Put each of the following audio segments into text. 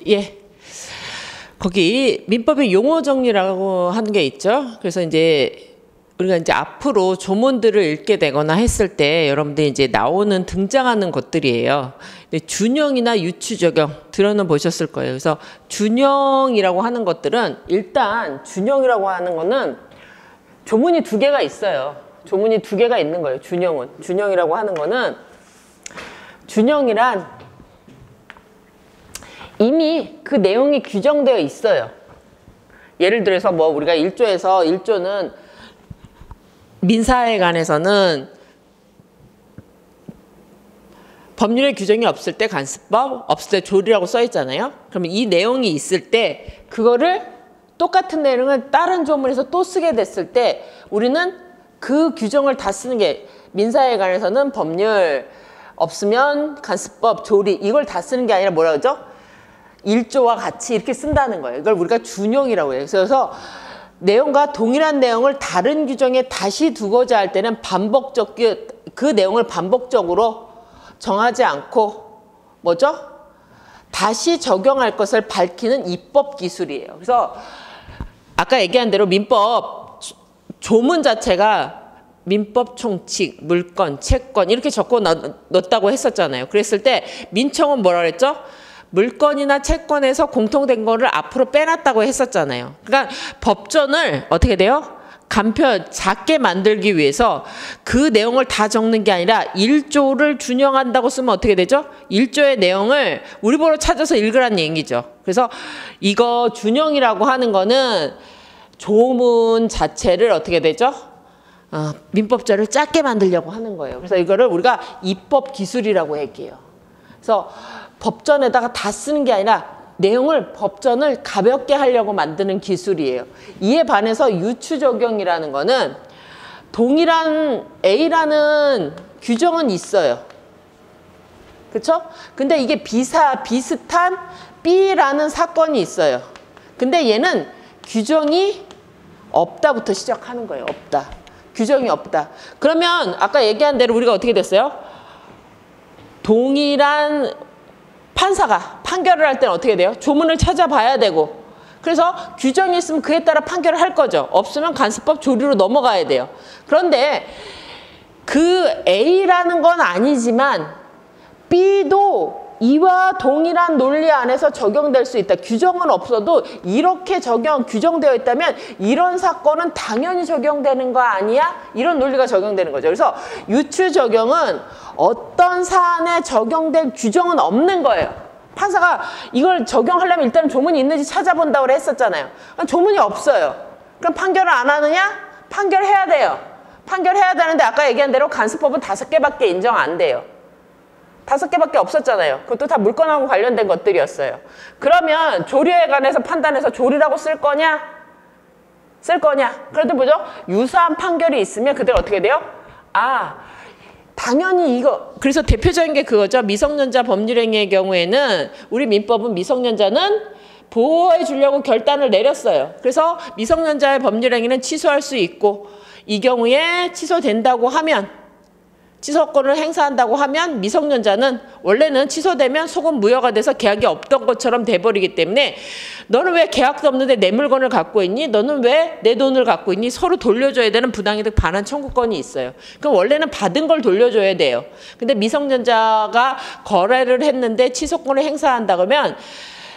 예. 거기 민법의 용어 정리라고 하는 게 있죠. 그래서 이제 우리가 이제 앞으로 조문들을 읽게 되거나 했을 때 여러분들이 이제 나오는 등장하는 것들이에요. 준형이나 유추 적용 들어는 보셨을 거예요. 그래서 준형이라고 하는 것들은 일단 준형이라고 하는 거는 조문이 두 개가 있어요. 조문이 두 개가 있는 거예요. 준형은. 준형이라고 하는 거는 준형이란 이미 그 내용이 규정되어 있어요. 예를 들어서 뭐 우리가 1조에서 1조는 민사에 관해서는 법률의 규정이 없을 때 간수법, 없을 때 조리라고 써 있잖아요. 그러면 이 내용이 있을 때 그거를 똑같은 내용을 다른 조문에서 또 쓰게 됐을 때 우리는 그 규정을 다 쓰는 게 민사에 관해서는 법률, 없으면 간수법, 조리 이걸 다 쓰는 게 아니라 뭐라 그러죠? 1조와 같이 이렇게 쓴다는 거예요. 이걸 우리가 준형이라고 해요. 그래서 내용과 동일한 내용을 다른 규정에 다시 두고자 할 때는 반복적 그 내용을 반복적으로 정하지 않고 뭐죠? 다시 적용할 것을 밝히는 입법 기술이에요. 그래서 아까 얘기한 대로 민법 조문 자체가 민법 총칙, 물권, 채권 이렇게 적고 넣었다고 했었잖아요. 그랬을 때 민청은 뭐라 그랬죠? 물권이나 채권에서 공통된 거를 앞으로 빼놨다고 했었잖아요. 그러니까 법전을 어떻게 돼요? 간편, 작게 만들기 위해서 그 내용을 다 적는 게 아니라 1조를 준용한다고 쓰면 어떻게 되죠? 1조의 내용을 우리 보러 찾아서 읽으라는 얘기죠. 그래서 이거 준용이라고 하는 거는 조문 자체를 어떻게 되죠? 민법자를 작게 만들려고 하는 거예요. 그래서 이거를 우리가 입법 기술이라고 얘기해요. 그래서 법전에다가 다 쓰는 게 아니라 내용을 법전을 가볍게 하려고 만드는 기술이에요. 이에 반해서 유추 적용이라는 거는 동일한 A라는 규정은 있어요. 그렇죠? 근데 이게 비슷한 B라는 사건이 있어요. 근데 얘는 규정이 없다부터 시작하는 거예요. 없다. 규정이 없다. 그러면 아까 얘기한 대로 우리가 어떻게 됐어요? 동일한 판사가 판결을 할 때는 어떻게 돼요? 조문을 찾아봐야 되고 그래서 규정이 있으면 그에 따라 판결을 할 거죠. 없으면 간수법 조리로 넘어가야 돼요. 그런데 그 A라는 건 아니지만 B도 이와 동일한 논리 안에서 적용될 수 있다. 규정은 없어도 이렇게 규정되어 있다면 이런 사건은 당연히 적용되는 거 아니야? 이런 논리가 적용되는 거죠. 그래서 유추 적용은 어떤 사안에 적용된 규정은 없는 거예요. 판사가 이걸 적용하려면 일단 조문이 있는지 찾아본다고 했었잖아요. 조문이 없어요. 그럼 판결을 안 하느냐? 판결해야 돼요. 판결해야 되는데 아까 얘기한 대로 간수법은 5개밖에 인정 안 돼요. 5개밖에 없었잖아요. 그것도 다 물건하고 관련된 것들이었어요. 그러면 조리에 관해서 판단해서 조리라고 쓸 거냐? 쓸 거냐? 그래도 뭐죠? 유사한 판결이 있으면 그때 어떻게 돼요? 당연히 이거. 그래서 대표적인 게 그거죠. 미성년자 법률행위의 경우에는 우리 민법은 미성년자는 보호해 주려고 결단을 내렸어요. 그래서 미성년자의 법률행위는 취소할 수 있고 이 경우에 취소된다고 하면 취소권을 행사한다고 하면 미성년자는 원래는 취소되면 소급 무효가 돼서 계약이 없던 것처럼 돼버리기 때문에 너는 왜 계약도 없는데 내 물건을 갖고 있니? 너는 왜 내 돈을 갖고 있니? 서로 돌려줘야 되는 부당이득 반환 청구권이 있어요. 그럼 원래는 받은 걸 돌려줘야 돼요. 근데 미성년자가 거래를 했는데 취소권을 행사한다 그러면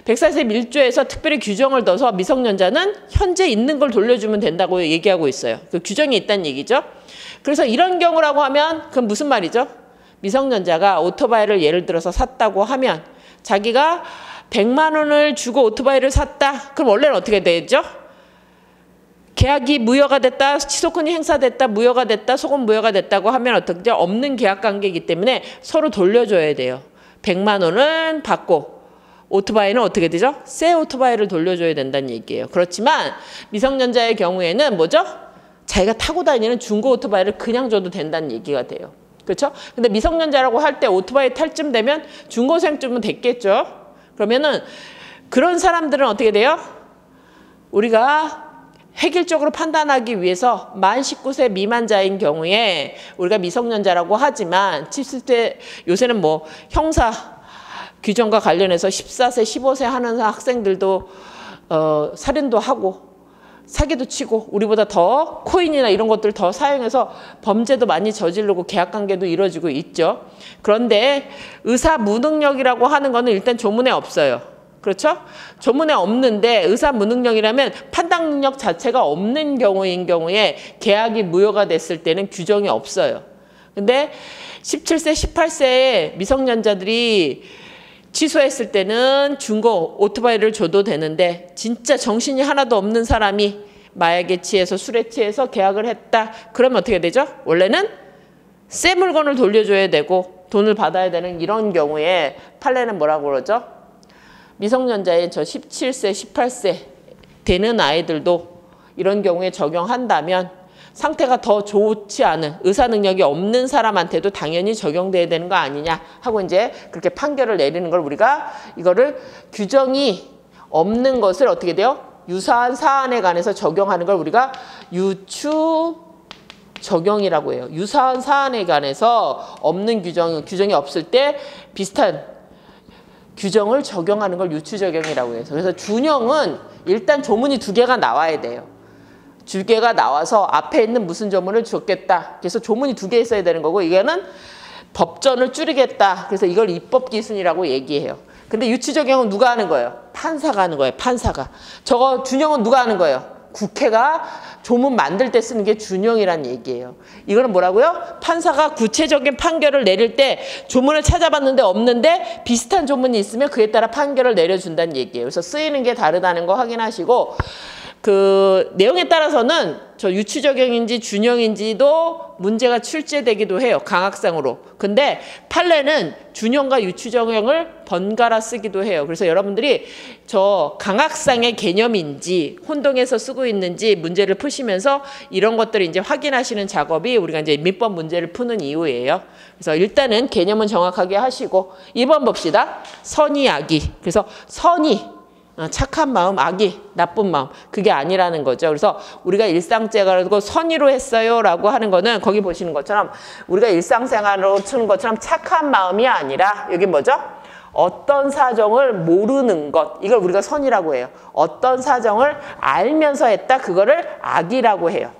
141조에서 특별히 규정을 넣어서 미성년자는 현재 있는 걸 돌려주면 된다고 얘기하고 있어요. 그 규정이 있다는 얘기죠. 그래서 이런 경우라고 하면 그건 무슨 말이죠? 미성년자가 오토바이를 예를 들어서 샀다고 하면 자기가 100만 원을 주고 오토바이를 샀다. 그럼 원래는 어떻게 되죠? 계약이 무효가 됐다, 취소권이 행사됐다, 무효가 됐다, 소급 무효가 됐다고 하면 어떻게 없는 계약 관계이기 때문에 서로 돌려줘야 돼요. 100만 원은 받고 오토바이는 어떻게 되죠? 새 오토바이를 돌려줘야 된다는 얘기예요. 그렇지만 미성년자의 경우에는 뭐죠? 자기가 타고 다니는 중고 오토바이를 그냥 줘도 된다는 얘기가 돼요. 그렇죠? 근데 미성년자라고 할 때 오토바이 탈 쯤 되면 중고생쯤은 됐겠죠? 그러면은 그런 사람들은 어떻게 돼요? 우리가 획일적으로 판단하기 위해서 만 19세 미만자인 경우에 우리가 미성년자라고 하지만 70대 요새는 뭐 형사 규정과 관련해서 14세, 15세 하는 학생들도 살인도 하고 사기도 치고 우리보다 더 코인이나 이런 것들 더 사용해서 범죄도 많이 저지르고 계약관계도 이루어지고 있죠. 그런데 의사 무능력이라고 하는 거는 일단 조문에 없어요. 그렇죠? 조문에 없는데 의사 무능력이라면 판단 능력 자체가 없는 경우인 경우에 계약이 무효가 됐을 때는 규정이 없어요. 근데 17세, 18세의 미성년자들이 취소했을 때는 중고 오토바이를 줘도 되는데 진짜 정신이 하나도 없는 사람이 마약에 취해서 술에 취해서 계약을 했다. 그러면 어떻게 되죠? 원래는 새 물건을 돌려줘야 되고 돈을 받아야 되는 이런 경우에 판례는 뭐라고 그러죠? 미성년자인 저 17세, 18세 되는 아이들도 이런 경우에 적용한다면 상태가 더 좋지 않은 의사 능력이 없는 사람한테도 당연히 적용돼야 되는 거 아니냐 하고 이제 그렇게 판결을 내리는 걸 우리가 이거를 규정이 없는 것을 어떻게 돼요? 유사한 사안에 관해서 적용하는 걸 우리가 유추 적용이라고 해요. 유사한 사안에 관해서 없는 규정이 없을 때 비슷한 규정을 적용하는 걸 유추 적용이라고 해요. 그래서 준용은 일단 조문이 2개가 나와야 돼요. 2개가 나와서 앞에 있는 무슨 조문을 줬겠다. 그래서 조문이 2개 있어야 되는 거고 이거는 법전을 줄이겠다. 그래서 이걸 입법기순이라고 얘기해요. 근데 유추 적용은 누가 하는 거예요? 판사가 하는 거예요. 판사가. 저거 준용은 누가 하는 거예요? 국회가 조문 만들 때 쓰는 게 준용이란 얘기예요. 이거는 뭐라고요? 판사가 구체적인 판결을 내릴 때 조문을 찾아봤는데 없는데 비슷한 조문이 있으면 그에 따라 판결을 내려준다는 얘기예요. 그래서 쓰이는 게 다르다는 거 확인하시고 그 내용에 따라서는 저 유추 적용인지 준용인지도 문제가 출제되기도 해요. 강학상으로. 근데 판례는 준용과 유추 적용을 번갈아 쓰기도 해요. 그래서 여러분들이 저 강학상의 개념인지 혼동해서 쓰고 있는지 문제를 푸시면서 이런 것들을 이제 확인하시는 작업이 우리가 이제 민법 문제를 푸는 이유예요. 그래서 일단은 개념은 정확하게 하시고 2번 봅시다. 선의 악의. 그래서 선의 착한 마음, 악의, 나쁜 마음 그게 아니라는 거죠. 그래서 우리가 일상생활로 선의로 했어요 라고 하는 거는 거기 보시는 것처럼 우리가 일상생활로 쓰는 것처럼 착한 마음이 아니라 여기 뭐죠? 어떤 사정을 모르는 것 이걸 우리가 선의라고 해요. 어떤 사정을 알면서 했다 그거를 악이라고 해요.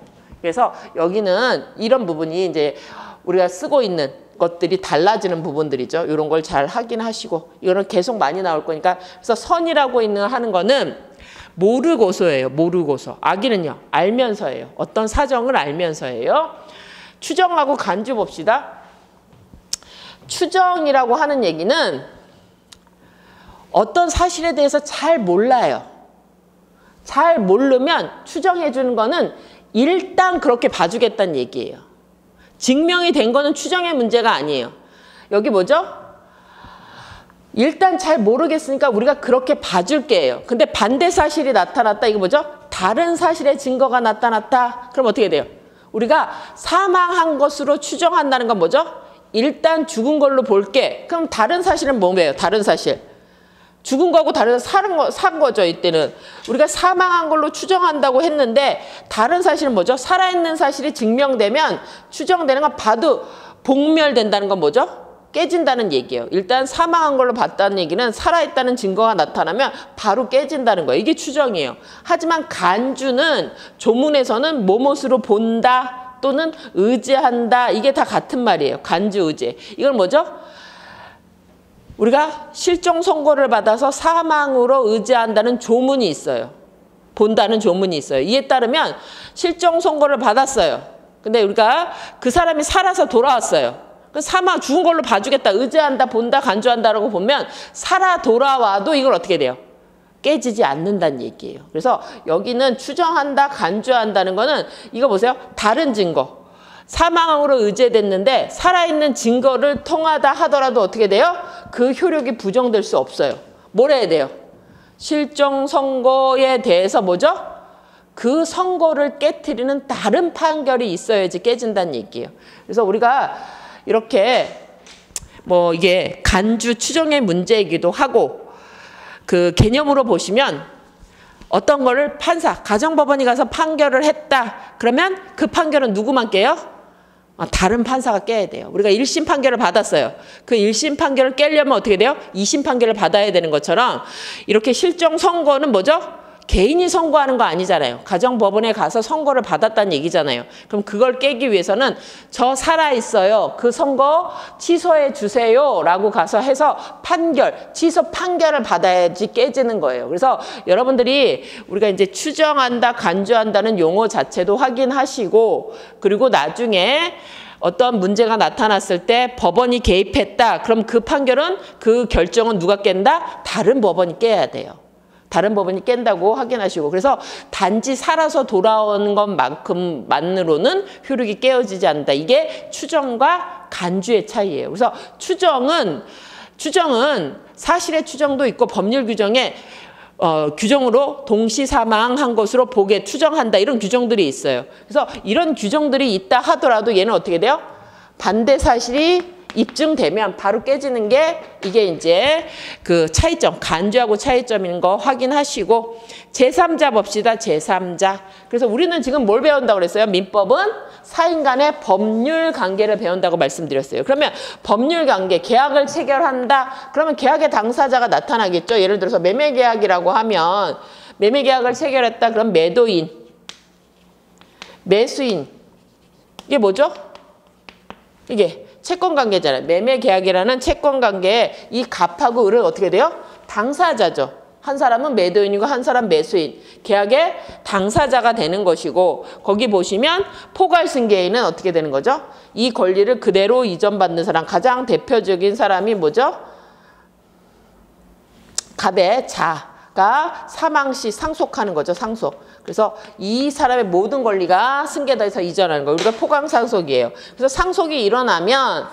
그래서 여기는 이런 부분이 이제 우리가 쓰고 있는 것들이 달라지는 부분들이죠. 이런 걸 잘 확인하시고 이거는 계속 많이 나올 거니까 그래서 선이라고 하는 거는 모르고서예요. 모르고서. 악의는요. 알면서예요. 어떤 사정을 알면서예요. 추정하고 간주 봅시다. 추정이라고 하는 얘기는 어떤 사실에 대해서 잘 몰라요. 잘 모르면 추정해 주는 거는 일단 그렇게 봐주겠다는 얘기예요. 증명이 된 거는 추정의 문제가 아니에요. 여기 뭐죠? 일단 잘 모르겠으니까 우리가 그렇게 봐줄게요. 근데 반대 사실이 나타났다. 이거 뭐죠? 다른 사실의 증거가 나타났다. 그럼 어떻게 돼요? 우리가 사망한 것으로 추정한다는 건 뭐죠? 일단 죽은 걸로 볼게. 그럼 다른 사실은 뭐예요? 다른 사실. 죽은 거하고 다른 산 거죠. 이때는 우리가 사망한 걸로 추정한다고 했는데 다른 사실은 뭐죠? 살아있는 사실이 증명되면 추정되는 건 봐도 복멸된다는 건 뭐죠? 깨진다는 얘기예요. 일단 사망한 걸로 봤다는 얘기는 살아있다는 증거가 나타나면 바로 깨진다는 거예요. 이게 추정이에요. 하지만 간주는 조문에서는 뭐뭇으로 본다 또는 의지한다 이게 다 같은 말이에요. 간주 의지. 이건 뭐죠? 우리가 실종 선고를 받아서 사망으로 의지한다는 조문이 있어요. 본다는 조문이 있어요. 이에 따르면 실종 선고를 받았어요. 근데 우리가 그 사람이 살아서 돌아왔어요. 사망 죽은 걸로 봐주겠다. 의지한다, 본다, 간주한다라고 보면 살아 돌아와도 이걸 어떻게 돼요? 깨지지 않는다는 얘기예요. 그래서 여기는 추정한다, 간주한다는 거는 이거 보세요. 다른 증거. 사망으로 의제됐는데 살아있는 증거를 통하다 하더라도 어떻게 돼요? 그 효력이 부정될 수 없어요. 뭘 해야 돼요? 실종 선고에 대해서 뭐죠? 그 선고를 깨트리는 다른 판결이 있어야지 깨진다는 얘기예요. 그래서 우리가 이렇게 뭐 이게 간주 추정의 문제이기도 하고 그 개념으로 보시면 어떤 거를 판사, 가정법원이 가서 판결을 했다. 그러면 그 판결은 누구만 깨요? 다른 판사가 깨야 돼요. 우리가 1심 판결을 받았어요. 그 1심 판결을 깨려면 어떻게 돼요? 2심 판결을 받아야 되는 것처럼 이렇게 실종 선고는 뭐죠? 개인이 선고하는 거 아니잖아요. 가정법원에 가서 선고를 받았다는 얘기잖아요. 그럼 그걸 깨기 위해서는 저 살아있어요. 그 선고 취소해 주세요. 라고 가서 해서 취소 판결을 받아야지 깨지는 거예요. 그래서 여러분들이 우리가 이제 추정한다, 간주한다는 용어 자체도 확인하시고 그리고 나중에 어떤 문제가 나타났을 때 법원이 개입했다. 그럼 그 판결은 그 결정은 누가 깬다? 다른 법원이 깨야 돼요. 다른 법원이 깬다고 확인하시고 그래서 단지 살아서 돌아오는 것만큼만으로는 효력이 깨어지지 않는다. 이게 추정과 간주의 차이예요. 그래서 추정은 사실의 추정도 있고 법률 규정에 규정으로 동시 사망한 것으로 보게 추정한다. 이런 규정들이 있어요. 그래서 이런 규정들이 있다 하더라도 얘는 어떻게 돼요? 반대 사실이 입증되면 바로 깨지는 게 이게 이제 그 차이점, 간주하고 차이점인 거 확인하시고 제3자 봅시다. 제3자. 그래서 우리는 지금 뭘 배운다고 그랬어요? 민법은 사인 간의 법률 관계를 배운다고 말씀드렸어요. 그러면 법률 관계, 계약을 체결한다. 그러면 계약의 당사자가 나타나겠죠. 예를 들어서 매매계약이라고 하면 매매계약을 체결했다. 그럼 매도인, 매수인. 이게 뭐죠? 이게 채권관계잖아요. 매매계약이라는 채권관계에 이 갑하고 을은 어떻게 돼요? 당사자죠. 한 사람은 매도인이고 한 사람 매수인. 계약의 당사자가 되는 것이고 거기 보시면 포괄승계인은 어떻게 되는 거죠? 이 권리를 그대로 이전받는 사람. 가장 대표적인 사람이 뭐죠? 갑의 자가 사망 시 상속하는 거죠. 상속. 그래서 이 사람의 모든 권리가 승계돼서 이전하는 거예요. 우리가 포괄상속이에요. 그래서 상속이 일어나면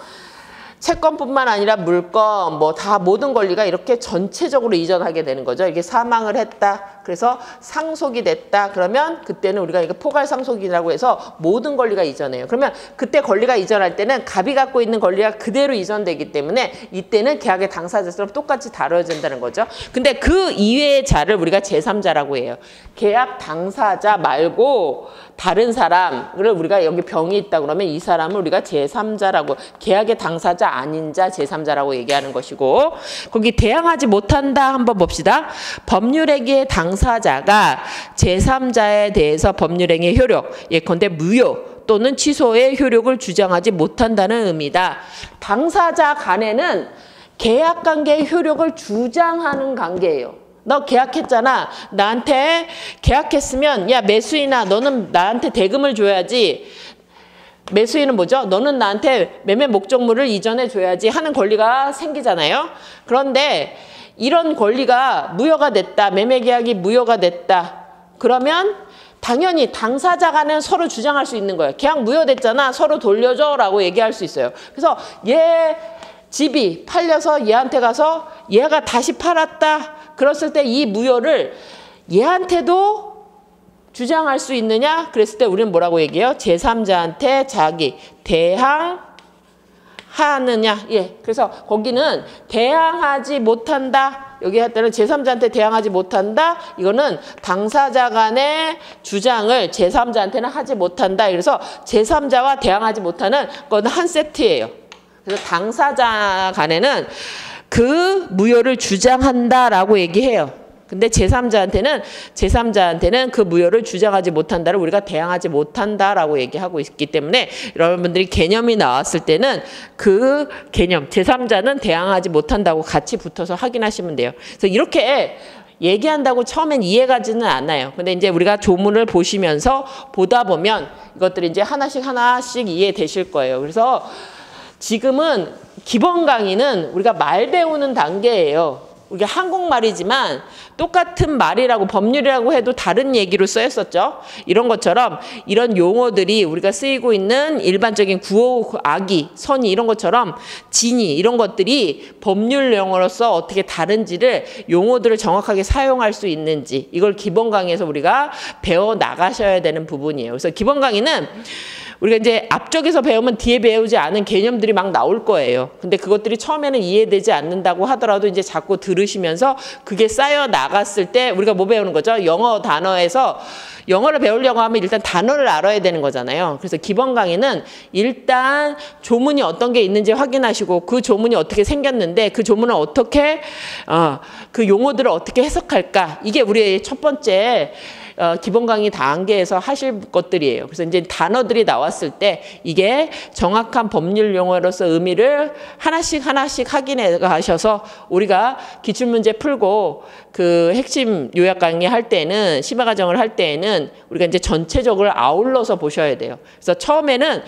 채권뿐만 아니라 물건 뭐 다 모든 권리가 이렇게 전체적으로 이전하게 되는 거죠. 이게 사망을 했다. 그래서 상속이 됐다. 그러면 그때는 우리가 이거 포괄상속이라고 해서 모든 권리가 이전해요. 그러면 그때 권리가 이전할 때는 갑이 갖고 있는 권리가 그대로 이전되기 때문에 이때는 계약의 당사자처럼 똑같이 다뤄진다는 거죠. 근데 그 이외의 자를 우리가 제3자라고 해요. 계약 당사자 말고 다른 사람을 우리가 여기 병이 있다 그러면 이 사람을 우리가 제3자라고 계약의 당사자 아닌 자 제3자라고 얘기하는 것이고 거기 대항하지 못한다 한번 봅시다. 법률행위의 당사자가 제3자에 대해서 법률행위의 효력 예컨대 무효 또는 취소의 효력을 주장하지 못한다는 의미다. 당사자 간에는 계약관계의 효력을 주장하는 관계예요. 너 계약했잖아. 나한테 계약했으면 야 매수인아 너는 나한테 대금을 줘야지. 매수인은 뭐죠? 너는 나한테 매매 목적물을 이전해 줘야지 하는 권리가 생기잖아요. 그런데 이런 권리가 무효가 됐다. 매매 계약이 무효가 됐다. 그러면 당연히 당사자 간은 서로 주장할 수 있는 거예요. 계약 무효됐잖아. 서로 돌려줘 라고 얘기할 수 있어요. 그래서 얘 집이 팔려서 얘한테 가서 얘가 다시 팔았다. 그랬을 때 이 무효를 얘한테도 주장할 수 있느냐? 그랬을 때 우리는 뭐라고 얘기해요? 제3자한테 자기 대항하느냐? 예. 그래서 거기는 대항하지 못한다. 여기 할 때는 제3자한테 대항하지 못한다. 이거는 당사자 간의 주장을 제3자한테는 하지 못한다. 그래서 제3자와 대항하지 못하는 건 한 세트예요. 그래서 당사자 간에는 그 무효를 주장한다라고 얘기해요. 근데 제3자한테는 그 무효를 주장하지 못한다를 우리가 대항하지 못한다라고 얘기하고 있기 때문에 여러분들이 개념이 나왔을 때는 그 개념 제3자는 대항하지 못한다고 같이 붙어서 확인하시면 돼요. 그래서 이렇게 얘기한다고 처음엔 이해가지는 않아요. 근데 이제 우리가 조문을 보시면서 보다 보면 이것들이 이제 하나씩 이해되실 거예요. 그래서 지금은 기본 강의는 우리가 말 배우는 단계예요. 우리가 한국말이지만 똑같은 말이라고 법률이라고 해도 다른 얘기로 쓰였었죠. 이런 것처럼 이런 용어들이 우리가 쓰이고 있는 일반적인 구호, 악의, 선의 이런 것처럼 진의 이런 것들이 법률 용어로서 어떻게 다른지를 용어들을 정확하게 사용할 수 있는지 이걸 기본 강의에서 우리가 배워 나가셔야 되는 부분이에요. 그래서 기본 강의는 우리가 이제 앞쪽에서 배우면 뒤에 배우지 않은 개념들이 막 나올 거예요. 근데 그것들이 처음에는 이해되지 않는다고 하더라도 이제 자꾸 들으시면서 그게 쌓여 나갔을 때 우리가 뭐 배우는 거죠? 영어 단어에서 영어를 배우려고 하면 일단 단어를 알아야 되는 거잖아요. 그래서 기본 강의는 일단 조문이 어떤 게 있는지 확인하시고 그 조문이 어떻게 생겼는데 그 조문을 어떻게 그 용어들을 어떻게 해석할까? 이게 우리의 첫 번째 기본 강의 단계에서 하실 것들이에요. 그래서 이제 단어들이 나왔을 때 이게 정확한 법률 용어로서 의미를 하나씩 확인해 가셔서 우리가 기출문제 풀고 그 핵심 요약 강의 할 때는 심화 과정을 할 때에는 우리가 이제 전체적으로 아울러서 보셔야 돼요. 그래서 처음에는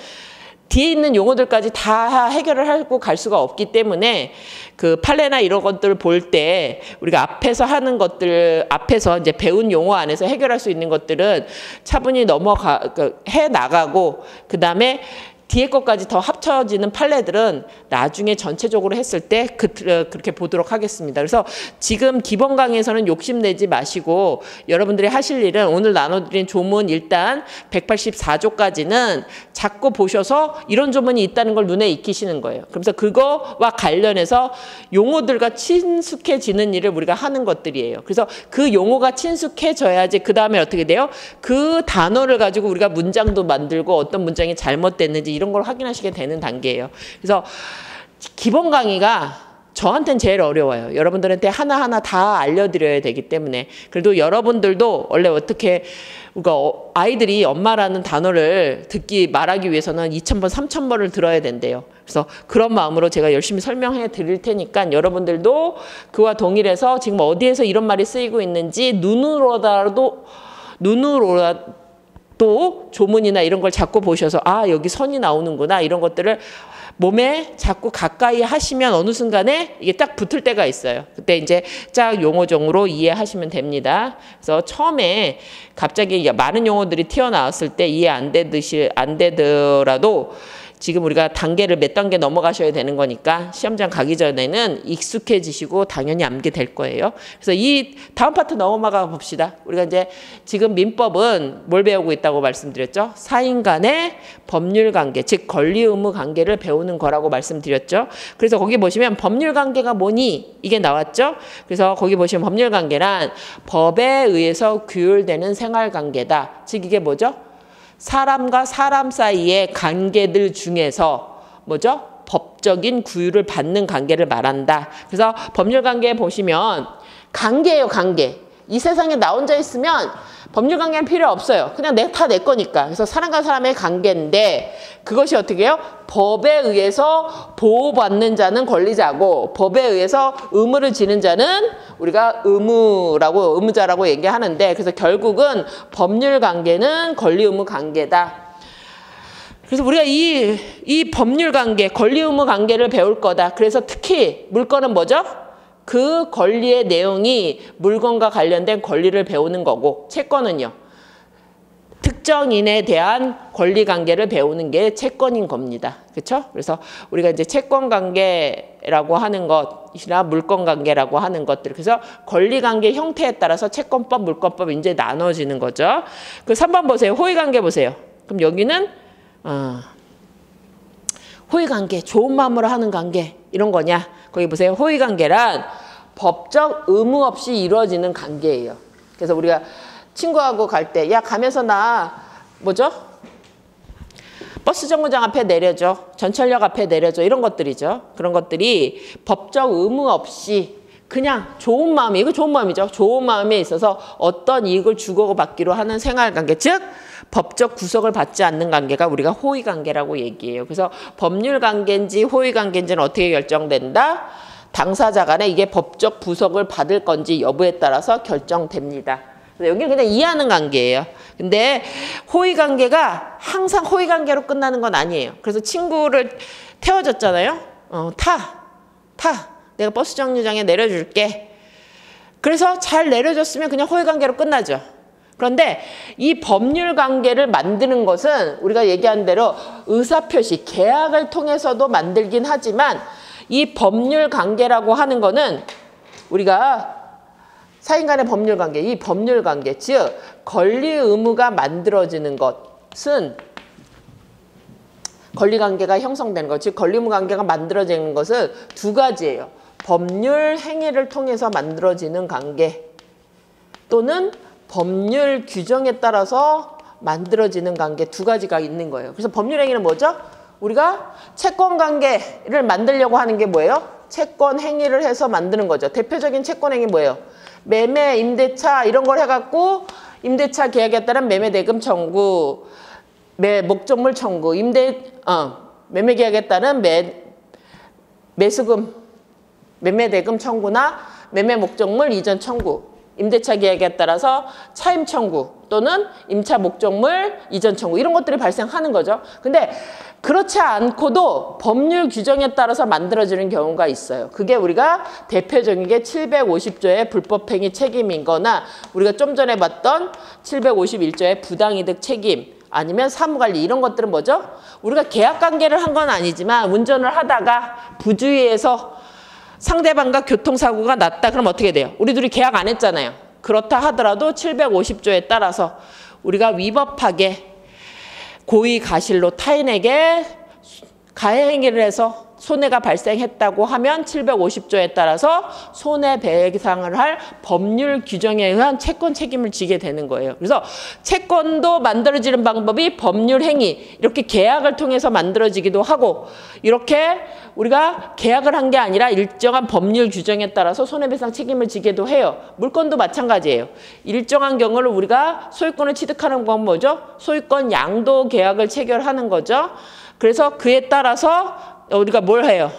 뒤에 있는 용어들까지 다 해결을 하고 갈 수가 없기 때문에 그 판례나 이런 것들을 볼 때 우리가 앞에서 하는 것들, 앞에서 이제 배운 용어 안에서 해결할 수 있는 것들은 차분히 해 나가고 그 다음에 뒤에 것까지 더 합쳐지는 판례들은 나중에 전체적으로 했을 때 그렇게 보도록 하겠습니다. 그래서 지금 기본 강의에서는 욕심내지 마시고 여러분들이 하실 일은 오늘 나눠드린 조문 일단 184조까지는 자꾸 보셔서 이런 조문이 있다는 걸 눈에 익히시는 거예요. 그래서 그거와 관련해서 용어들과 친숙해지는 일을 우리가 하는 것들이에요. 그래서 그 용어가 친숙해져야지 그 다음에 어떻게 돼요? 그 단어를 가지고 우리가 문장도 만들고 어떤 문장이 잘못됐는지 이런 걸 확인하시게 되는 단계예요. 그래서 기본 강의가 저한테는 제일 어려워요. 여러분들한테 하나하나 다 알려드려야 되기 때문에. 그래도 여러분들도 원래 어떻게 아이들이 엄마라는 단어를 말하기 위해서는 2000번, 3000번을 들어야 된대요. 그래서 그런 마음으로 제가 열심히 설명해 드릴 테니까 여러분들도 그와 동일해서 지금 어디에서 이런 말이 쓰이고 있는지 눈으로라도 또 조문이나 이런 걸 자꾸 보셔서 여기 선이 나오는구나 이런 것들을 몸에 자꾸 가까이 하시면 어느 순간에 이게 딱 붙을 때가 있어요. 그때 이제 짝 용어정으로 이해하시면 됩니다. 그래서 처음에 갑자기 많은 용어들이 튀어나왔을 때 이해 안 되더라도 지금 우리가 단계를 몇 단계 넘어가셔야 되는 거니까 시험장 가기 전에는 익숙해지시고 당연히 암게 될 거예요. 그래서 이 다음 파트 넘어가 봅시다. 우리가 이제 지금 민법은 뭘 배우고 있다고 말씀드렸죠? 사인 간의 법률 관계, 즉 권리 의무 관계를 배우는 거라고 말씀드렸죠. 그래서 거기 보시면 법률 관계가 뭐니? 이게 나왔죠? 그래서 거기 보시면 법률 관계란 법에 의해서 규율되는 생활 관계다. 즉 이게 뭐죠? 사람과 사람 사이의 관계들 중에서 뭐죠? 법적인 구유를 받는 관계를 말한다. 그래서 법률관계에 보시면 관계예요, 관계. 이 세상에 나 혼자 있으면 법률관계는 필요 없어요. 그냥 다 내 거니까. 그래서 사람과 사람의 관계인데 그것이 어떻게 해요? 법에 의해서 보호받는 자는 권리자고 법에 의해서 의무를 지는 자는 우리가 의무자라고 얘기하는데 그래서 결국은 법률관계는 권리 의무 관계다. 그래서 우리가 이 법률관계, 권리 의무 관계를 배울 거다. 그래서 특히 물건은 뭐죠? 그 권리의 내용이 물건과 관련된 권리를 배우는 거고 채권은요. 특정인에 대한 권리 관계를 배우는 게 채권인 겁니다. 그렇죠? 그래서 우리가 이제 채권 관계라고 하는 것이나 물건 관계라고 하는 것들. 그래서 권리 관계 형태에 따라서 채권법, 물권법 이제 나눠지는 거죠. 그 3번 보세요. 호의 관계 보세요. 그럼 여기는 호의 관계, 좋은 마음으로 하는 관계 이런 거냐? 거기 보세요. 호의 관계란 법적 의무 없이 이루어지는 관계예요. 그래서 우리가 친구하고 갈 때 야 가면서 나 뭐죠? 버스 정류장 앞에 내려줘. 전철역 앞에 내려줘. 이런 것들이죠. 그런 것들이 법적 의무 없이 그냥 좋은 마음이 이거 좋은 마음이죠. 좋은 마음에 있어서 어떤 이익을 주고받기로 하는 생활관계 즉 법적 구속을 받지 않는 관계가 우리가 호의관계라고 얘기해요. 그래서 법률관계인지 호의관계인지는 어떻게 결정된다? 당사자 간에 이게 법적 구속을 받을 건지 여부에 따라서 결정됩니다. 여기는 그냥 이해하는 관계예요. 근데 호의관계가 항상 호의관계로 끝나는 건 아니에요. 그래서 친구를 태워줬잖아요. 타. 내가 버스 정류장에 내려줄게. 그래서 잘 내려줬으면 그냥 호의관계로 끝나죠. 그런데 이 법률관계를 만드는 것은 우리가 얘기한 대로 의사표시, 계약을 통해서도 만들긴 하지만 이 법률관계라고 하는 거는 우리가 사인 간의 법률관계, 이 법률관계, 즉 권리 의무가 만들어지는 것은 권리관계가 형성되는 것, 즉 권리의무관계가 만들어지는 것은 두 가지예요. 법률 행위를 통해서 만들어지는 관계 또는 법률 규정에 따라서 만들어지는 관계 두 가지가 있는 거예요. 그래서 법률 행위는 뭐죠? 우리가 채권 관계를 만들려고 하는 게 뭐예요? 채권 행위를 해서 만드는 거죠. 대표적인 채권 행위 뭐예요? 매매, 임대차 이런 걸 해갖고 임대차 계약에 따른 매매 대금 청구, 목적물 청구, 매매 계약에 따른 매수금, 매매 대금 청구나 매매 목적물 이전 청구, 임대차 계약에 따라서 차임 청구 또는 임차 목적물 이전 청구 이런 것들이 발생하는 거죠. 근데 그렇지 않고도 법률 규정에 따라서 만들어지는 경우가 있어요. 그게 우리가 대표적인 게 750조의 불법행위 책임인 거나 우리가 좀 전에 봤던 751조의 부당이득 책임 아니면 사무관리 이런 것들은 뭐죠? 우리가 계약관계를 한 건 아니지만 운전을 하다가 부주의해서 상대방과 교통사고가 났다. 그럼 어떻게 돼요? 우리 둘이 계약 안 했잖아요. 그렇다 하더라도 750조에 따라서 우리가 위법하게 고의 가실로 타인에게 가해행위를 해서 손해가 발생했다고 하면 750조에 따라서 손해배상을 할 법률 규정에 의한 채권 책임을 지게 되는 거예요. 그래서 채권도 만들어지는 방법이 법률 행위, 이렇게 계약을 통해서 만들어지기도 하고 이렇게 우리가 계약을 한 게 아니라 일정한 법률 규정에 따라서 손해배상 책임을 지기도 해요. 물건도 마찬가지예요. 일정한 경우를 우리가 소유권을 취득하는 건 뭐죠? 소유권 양도 계약을 체결하는 거죠. 그래서 그에 따라서 우리가 뭘 해요?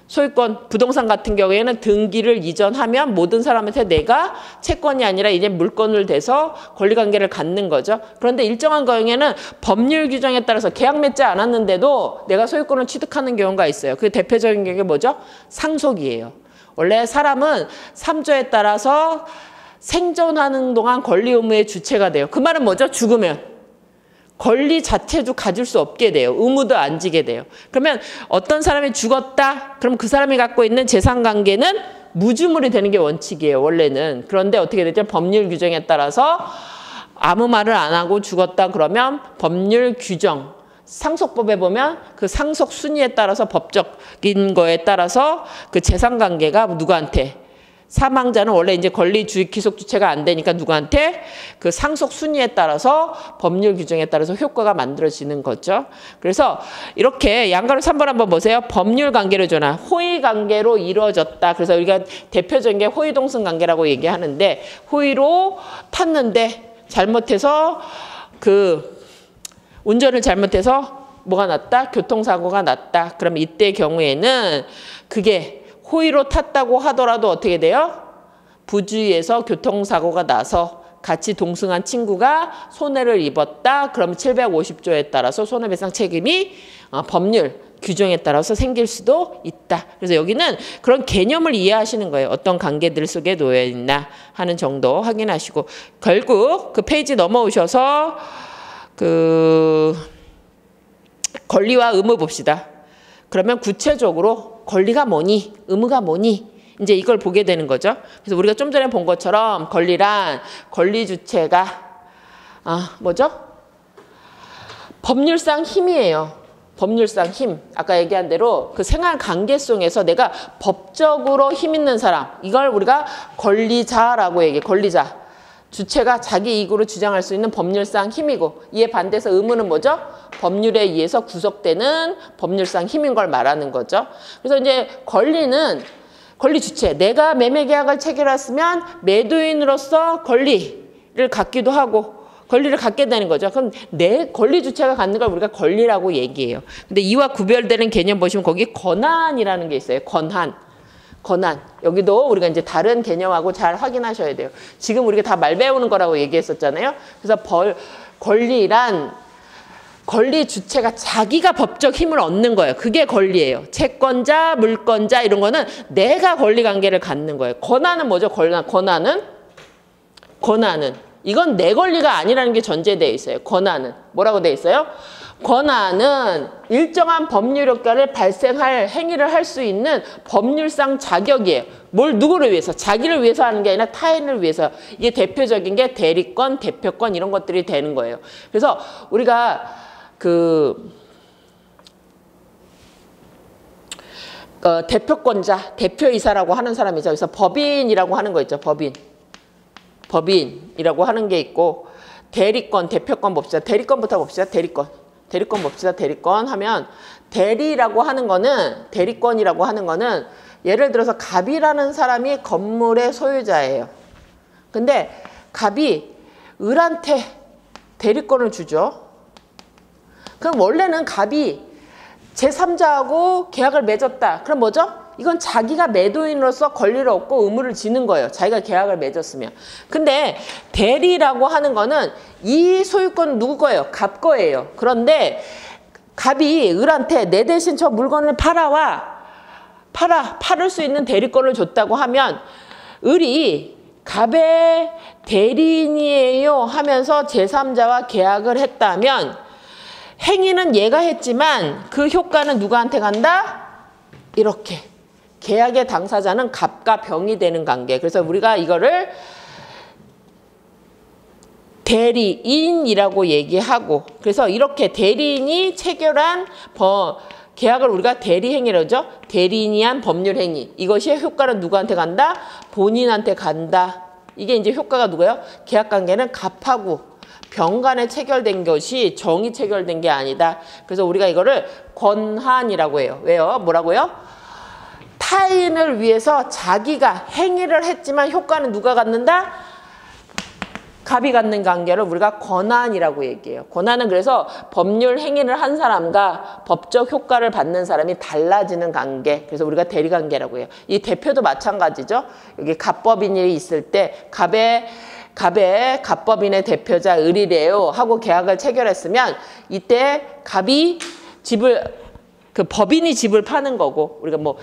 소유권, 부동산 같은 경우에는 등기를 이전하면 모든 사람한테 내가 채권이 아니라 이제 물건을 대서 권리관계를 갖는 거죠. 그런데 일정한 경우에는 법률 규정에 따라서 계약 맺지 않았는데도 내가 소유권을 취득하는 경우가 있어요. 그 대표적인 게 뭐죠? 상속이에요. 원래 사람은 3조에 따라서 생존하는 동안 권리 의무의 주체가 돼요. 그 말은 뭐죠? 죽으면. 권리 자체도 가질 수 없게 돼요. 의무도 안 지게 돼요. 그러면 어떤 사람이 죽었다? 그럼 그 사람이 갖고 있는 재산관계는 무주물이 되는 게 원칙이에요. 원래는. 그런데 어떻게 되죠? 법률 규정에 따라서 아무 말을 안 하고 죽었다 그러면 법률 규정, 상속법에 보면 그 상속 순위에 따라서 법적인 거에 따라서 그 재산관계가 누구한테? 사망자는 원래 이제 권리 주의 기속 주체가 안 되니까 누구한테 그 상속 순위에 따라서 법률 규정에 따라서 효과가 만들어지는 거죠. 그래서 이렇게 양가로 3번 한번 보세요. 법률 관계로 전환, 호의 관계로 이루어졌다. 그래서 우리가 대표적인 게 호의 동승 관계라고 얘기하는데 호의로 탔는데 잘못해서 운전을 잘못해서 뭐가 났다? 교통사고가 났다. 그럼 이때 경우에는 그게 호의로 탔다고 하더라도 어떻게 돼요? 부주의해서 교통사고가 나서 같이 동승한 친구가 손해를 입었다. 그럼 750조에 따라서 손해배상 책임이 법률 규정에 따라서 생길 수도 있다. 그래서 여기는 그런 개념을 이해하시는 거예요. 어떤 관계들 속에 놓여 있나 하는 정도 확인하시고 결국 그 페이지 넘어오셔서 권리와 의무 봅시다. 그러면 구체적으로 권리가 뭐니? 의무가 뭐니? 이제 이걸 보게 되는 거죠. 그래서 우리가 좀 전에 본 것처럼 권리란 권리 주체가 뭐죠? 법률상 힘이에요. 법률상 힘. 아까 얘기한 대로 그 생활 관계 속에서 내가 법적으로 힘 있는 사람. 이걸 우리가 권리자라고 얘기해. 권리자. 주체가 자기 이익으로 주장할 수 있는 법률상 힘이고 이에 반대해서 의무는 뭐죠? 법률에 의해서 구속되는 법률상 힘인 걸 말하는 거죠. 그래서 이제 권리는 권리 주체. 내가 매매 계약을 체결했으면 매도인으로서 권리를 갖기도 하고 권리를 갖게 되는 거죠. 그럼 내 권리 주체가 갖는 걸 우리가 권리라고 얘기해요. 근데 이와 구별되는 개념 보시면 거기 권한이라는 게 있어요. 권한. 여기도 우리가 이제 다른 개념하고 잘 확인하셔야 돼요. 지금 우리가 다 말 배우는 거라고 얘기했었잖아요. 그래서 권리란 권리 주체가 자기가 법적 힘을 얻는 거예요. 그게 권리예요. 채권자, 물권자 이런 거는 내가 권리 관계를 갖는 거예요. 권한은 뭐죠? 권한은 이건 내 권리가 아니라는 게 전제되어 있어요. 권한은 뭐라고 되어 있어요? 권한은 일정한 법률 효과를 발생할 행위를 할 수 있는 법률상 자격이에요. 누구를 위해서? 자기를 위해서 하는 게 아니라 타인을 위해서. 이게 대표적인 게 대리권, 대표권 이런 것들이 되는 거예요. 그래서 우리가 대표권자, 대표이사라고 하는 사람이죠. 그래서 법인이라고 하는 거 있죠. 법인이라고 하는 게 있고, 대리권, 대표권 봅시다. 대리권부터 봅시다. 대리권 봅시다. 대리권 하면, 대리라고 하는 거는, 대리권이라고 하는 거는, 예를 들어서 갑이라는 사람이 건물의 소유자예요. 근데 갑이 을한테 대리권을 주죠. 그럼 원래는 갑이 제3자하고 계약을 맺었다. 그럼 뭐죠? 이건 자기가 매도인으로서 권리를 얻고 의무를 지는 거예요. 자기가 계약을 맺었으면. 근데 대리라고 하는 거는 이 소유권은 누구 거예요? 갑 거예요. 그런데 갑이 을한테 내 대신 저 물건을 팔을 수 있는 대리권을 줬다고 하면 을이 갑의 대리인이에요 하면서 제3자와 계약을 했다면 행위는 얘가 했지만 그 효과는 누구한테 간다? 이렇게. 계약의 당사자는 갑과 병이 되는 관계. 그래서 우리가 이거를 대리인이라고 얘기하고, 그래서 이렇게 대리인이 체결한 계약을 우리가 대리행위라고 하죠. 대리인이 한 법률행위. 이것이 효과는 누구한테 간다? 본인한테 간다. 이게 이제 효과가 누구예요? 계약관계는 갑하고 병 간에 체결된 것이 정이 체결된 게 아니다. 그래서 우리가 이거를 권한이라고 해요. 왜요? 뭐라고요? 타인을 위해서 자기가 행위를 했지만 효과는 누가 갖는다? 갑이 갖는 관계를 우리가 권한이라고 얘기해요. 권한은 그래서 법률 행위를 한 사람과 법적 효과를 받는 사람이 달라지는 관계. 그래서 우리가 대리관계라고 해요. 이 대표도 마찬가지죠. 여기 갑법인이 있을 때 갑법인의 대표자 을이래요 하고 계약을 체결했으면 이때 갑이 그 법인이 집을 파는 거고, 우리가 뭐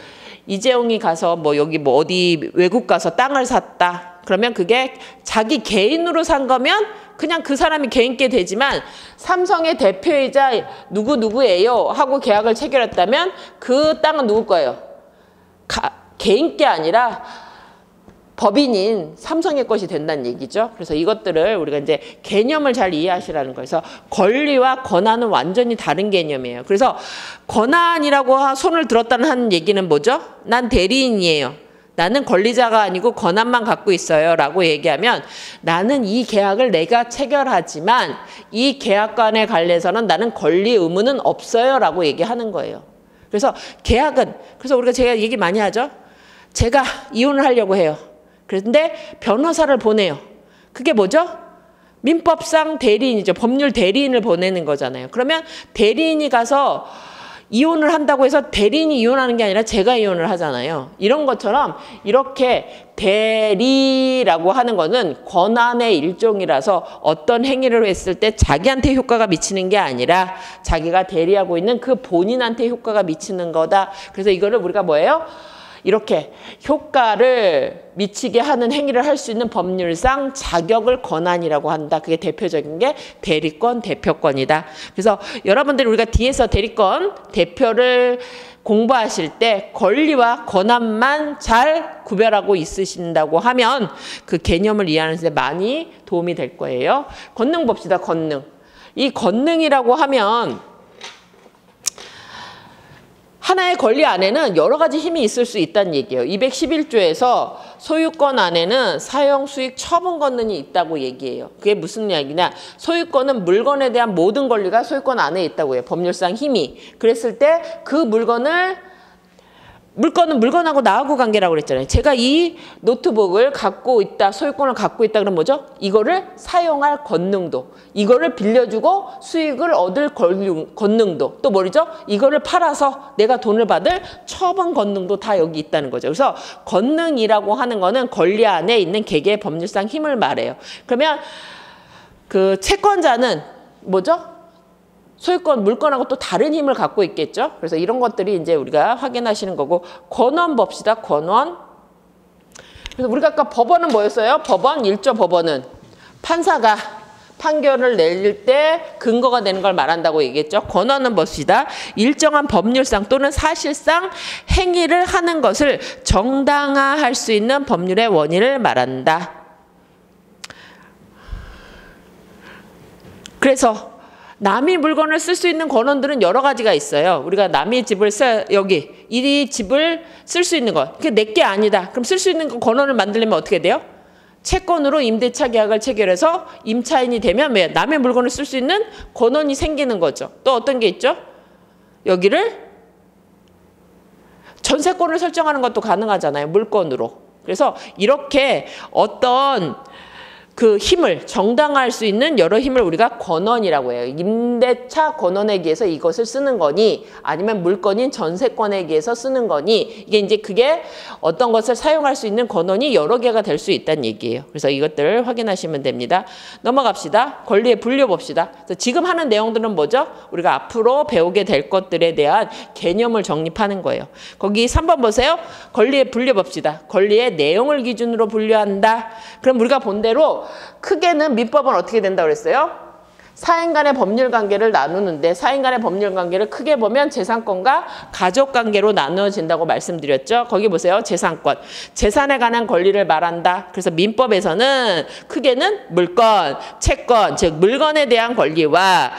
이재용이 가서 여기 어디 외국 가서 땅을 샀다. 그러면 그게 자기 개인으로 산 거면 그냥 그 사람이 개인께 되지만 삼성의 대표이자 누구누구예요 하고 계약을 체결했다면 그 땅은 누구 거예요? 개인께 아니라 법인인 삼성의 것이 된다는 얘기죠. 그래서 이것들을 우리가 이제 개념을 잘 이해하시라는 거예요. 그래서 권리와 권한은 완전히 다른 개념이에요. 그래서 권한이라고 손을 들었다는 하는 얘기는 뭐죠? 난 대리인이에요. 나는 권리자가 아니고 권한만 갖고 있어요 라고 얘기하면 나는 이 계약을 내가 체결하지만 이 계약관에 관해서는 나는 권리 의무는 없어요 라고 얘기하는 거예요. 그래서 계약은, 그래서 우리가 제가 얘기 많이 하죠. 제가 이혼을 하려고 해요. 그런데 변호사를 보내요. 그게 뭐죠? 민법상 대리인이죠. 법률 대리인을 보내는 거잖아요. 그러면 대리인이 가서 이혼을 한다고 해서 대리인이 이혼하는 게 아니라 제가 이혼을 하잖아요. 이런 것처럼 이렇게 대리라고 하는 거는 권한의 일종이라서 어떤 행위를 했을 때 자기한테 효과가 미치는 게 아니라 자기가 대리하고 있는 그 본인한테 효과가 미치는 거다. 그래서 이거를 우리가 뭐예요? 이렇게 효과를 미치게 하는 행위를 할 수 있는 법률상 자격을 권한이라고 한다. 그게 대표적인 게 대리권, 대표권이다. 그래서 여러분들이 우리가 뒤에서 대리권, 대표를 공부하실 때 권리와 권한만 잘 구별하고 있으신다고 하면 그 개념을 이해하는 데 많이 도움이 될 거예요. 권능 봅시다. 권능. 이 권능이라고 하면 하나의 권리 안에는 여러 가지 힘이 있을 수 있다는 얘기예요. 211조에서 소유권 안에는 사용, 수익, 처분 권능이 있다고 얘기해요. 그게 무슨 이야기냐? 소유권은 물건에 대한 모든 권리가 소유권 안에 있다고 해요. 법률상 힘이. 그랬을 때 그 물건은 물건하고 나하고 관계라고 그랬잖아요. 제가 이 노트북을 갖고 있다, 소유권을 갖고 있다 그러면 뭐죠? 이거를 사용할 권능도, 이거를 빌려주고 수익을 얻을 권능도, 또 뭐죠? 이거를 팔아서 내가 돈을 받을 처분 권능도 다 여기 있다는 거죠. 그래서 권능이라고 하는 거는 권리 안에 있는 개개의 법률상 힘을 말해요. 그러면 그 채권자는 뭐죠? 소유권, 물건하고 또 다른 힘을 갖고 있겠죠. 그래서 이런 것들이 이제 우리가 확인하시는 거고, 권원 봅시다. 권원. 그래서 우리가 아까 법원은 뭐였어요? 법원, 1조 법원은 판사가 판결을 낼 때 근거가 되는 걸 말한다고 얘기했죠. 권원은 봅시다. 일정한 법률상 또는 사실상 행위를 하는 것을 정당화할 수 있는 법률의 원인을 말한다. 그래서 남이 물건을 쓸 수 있는 권원들은 여러 가지가 있어요. 우리가 남의 집을 여기 이 집을 쓸 수 있는 것. 그게 내 게 아니다. 그럼 쓸 수 있는 권원을 만들려면 어떻게 돼요? 채권으로 임대차 계약을 체결해서 임차인이 되면 왜? 남의 물건을 쓸 수 있는 권원이 생기는 거죠. 또 어떤 게 있죠? 여기를 전세권을 설정하는 것도 가능하잖아요. 물건으로. 그래서 이렇게 어떤 그 힘을 정당화할 수 있는 여러 힘을 우리가 권원이라고 해요. 임대차 권원에 기해서 이것을 쓰는 거니 아니면 물건인 전세권에 기해서 쓰는 거니 이게 이제 그게 어떤 것을 사용할 수 있는 권원이 여러 개가 될 수 있다는 얘기예요. 그래서 이것들을 확인하시면 됩니다. 넘어갑시다. 권리에 분류 봅시다. 그래서 지금 하는 내용들은 뭐죠? 우리가 앞으로 배우게 될 것들에 대한 개념을 정립하는 거예요. 거기 3번 보세요. 권리에 분류 봅시다. 권리의 내용을 기준으로 분류한다. 그럼 우리가 본 대로 크게는 민법은 어떻게 된다고 그랬어요? 사인 간의 법률 관계를 나누는데 사인 간의 법률 관계를 크게 보면 재산권과 가족 관계로 나누어진다고 말씀드렸죠. 거기 보세요. 재산권. 재산에 관한 권리를 말한다. 그래서 민법에서는 크게는 물권, 채권, 즉 물건에 대한 권리와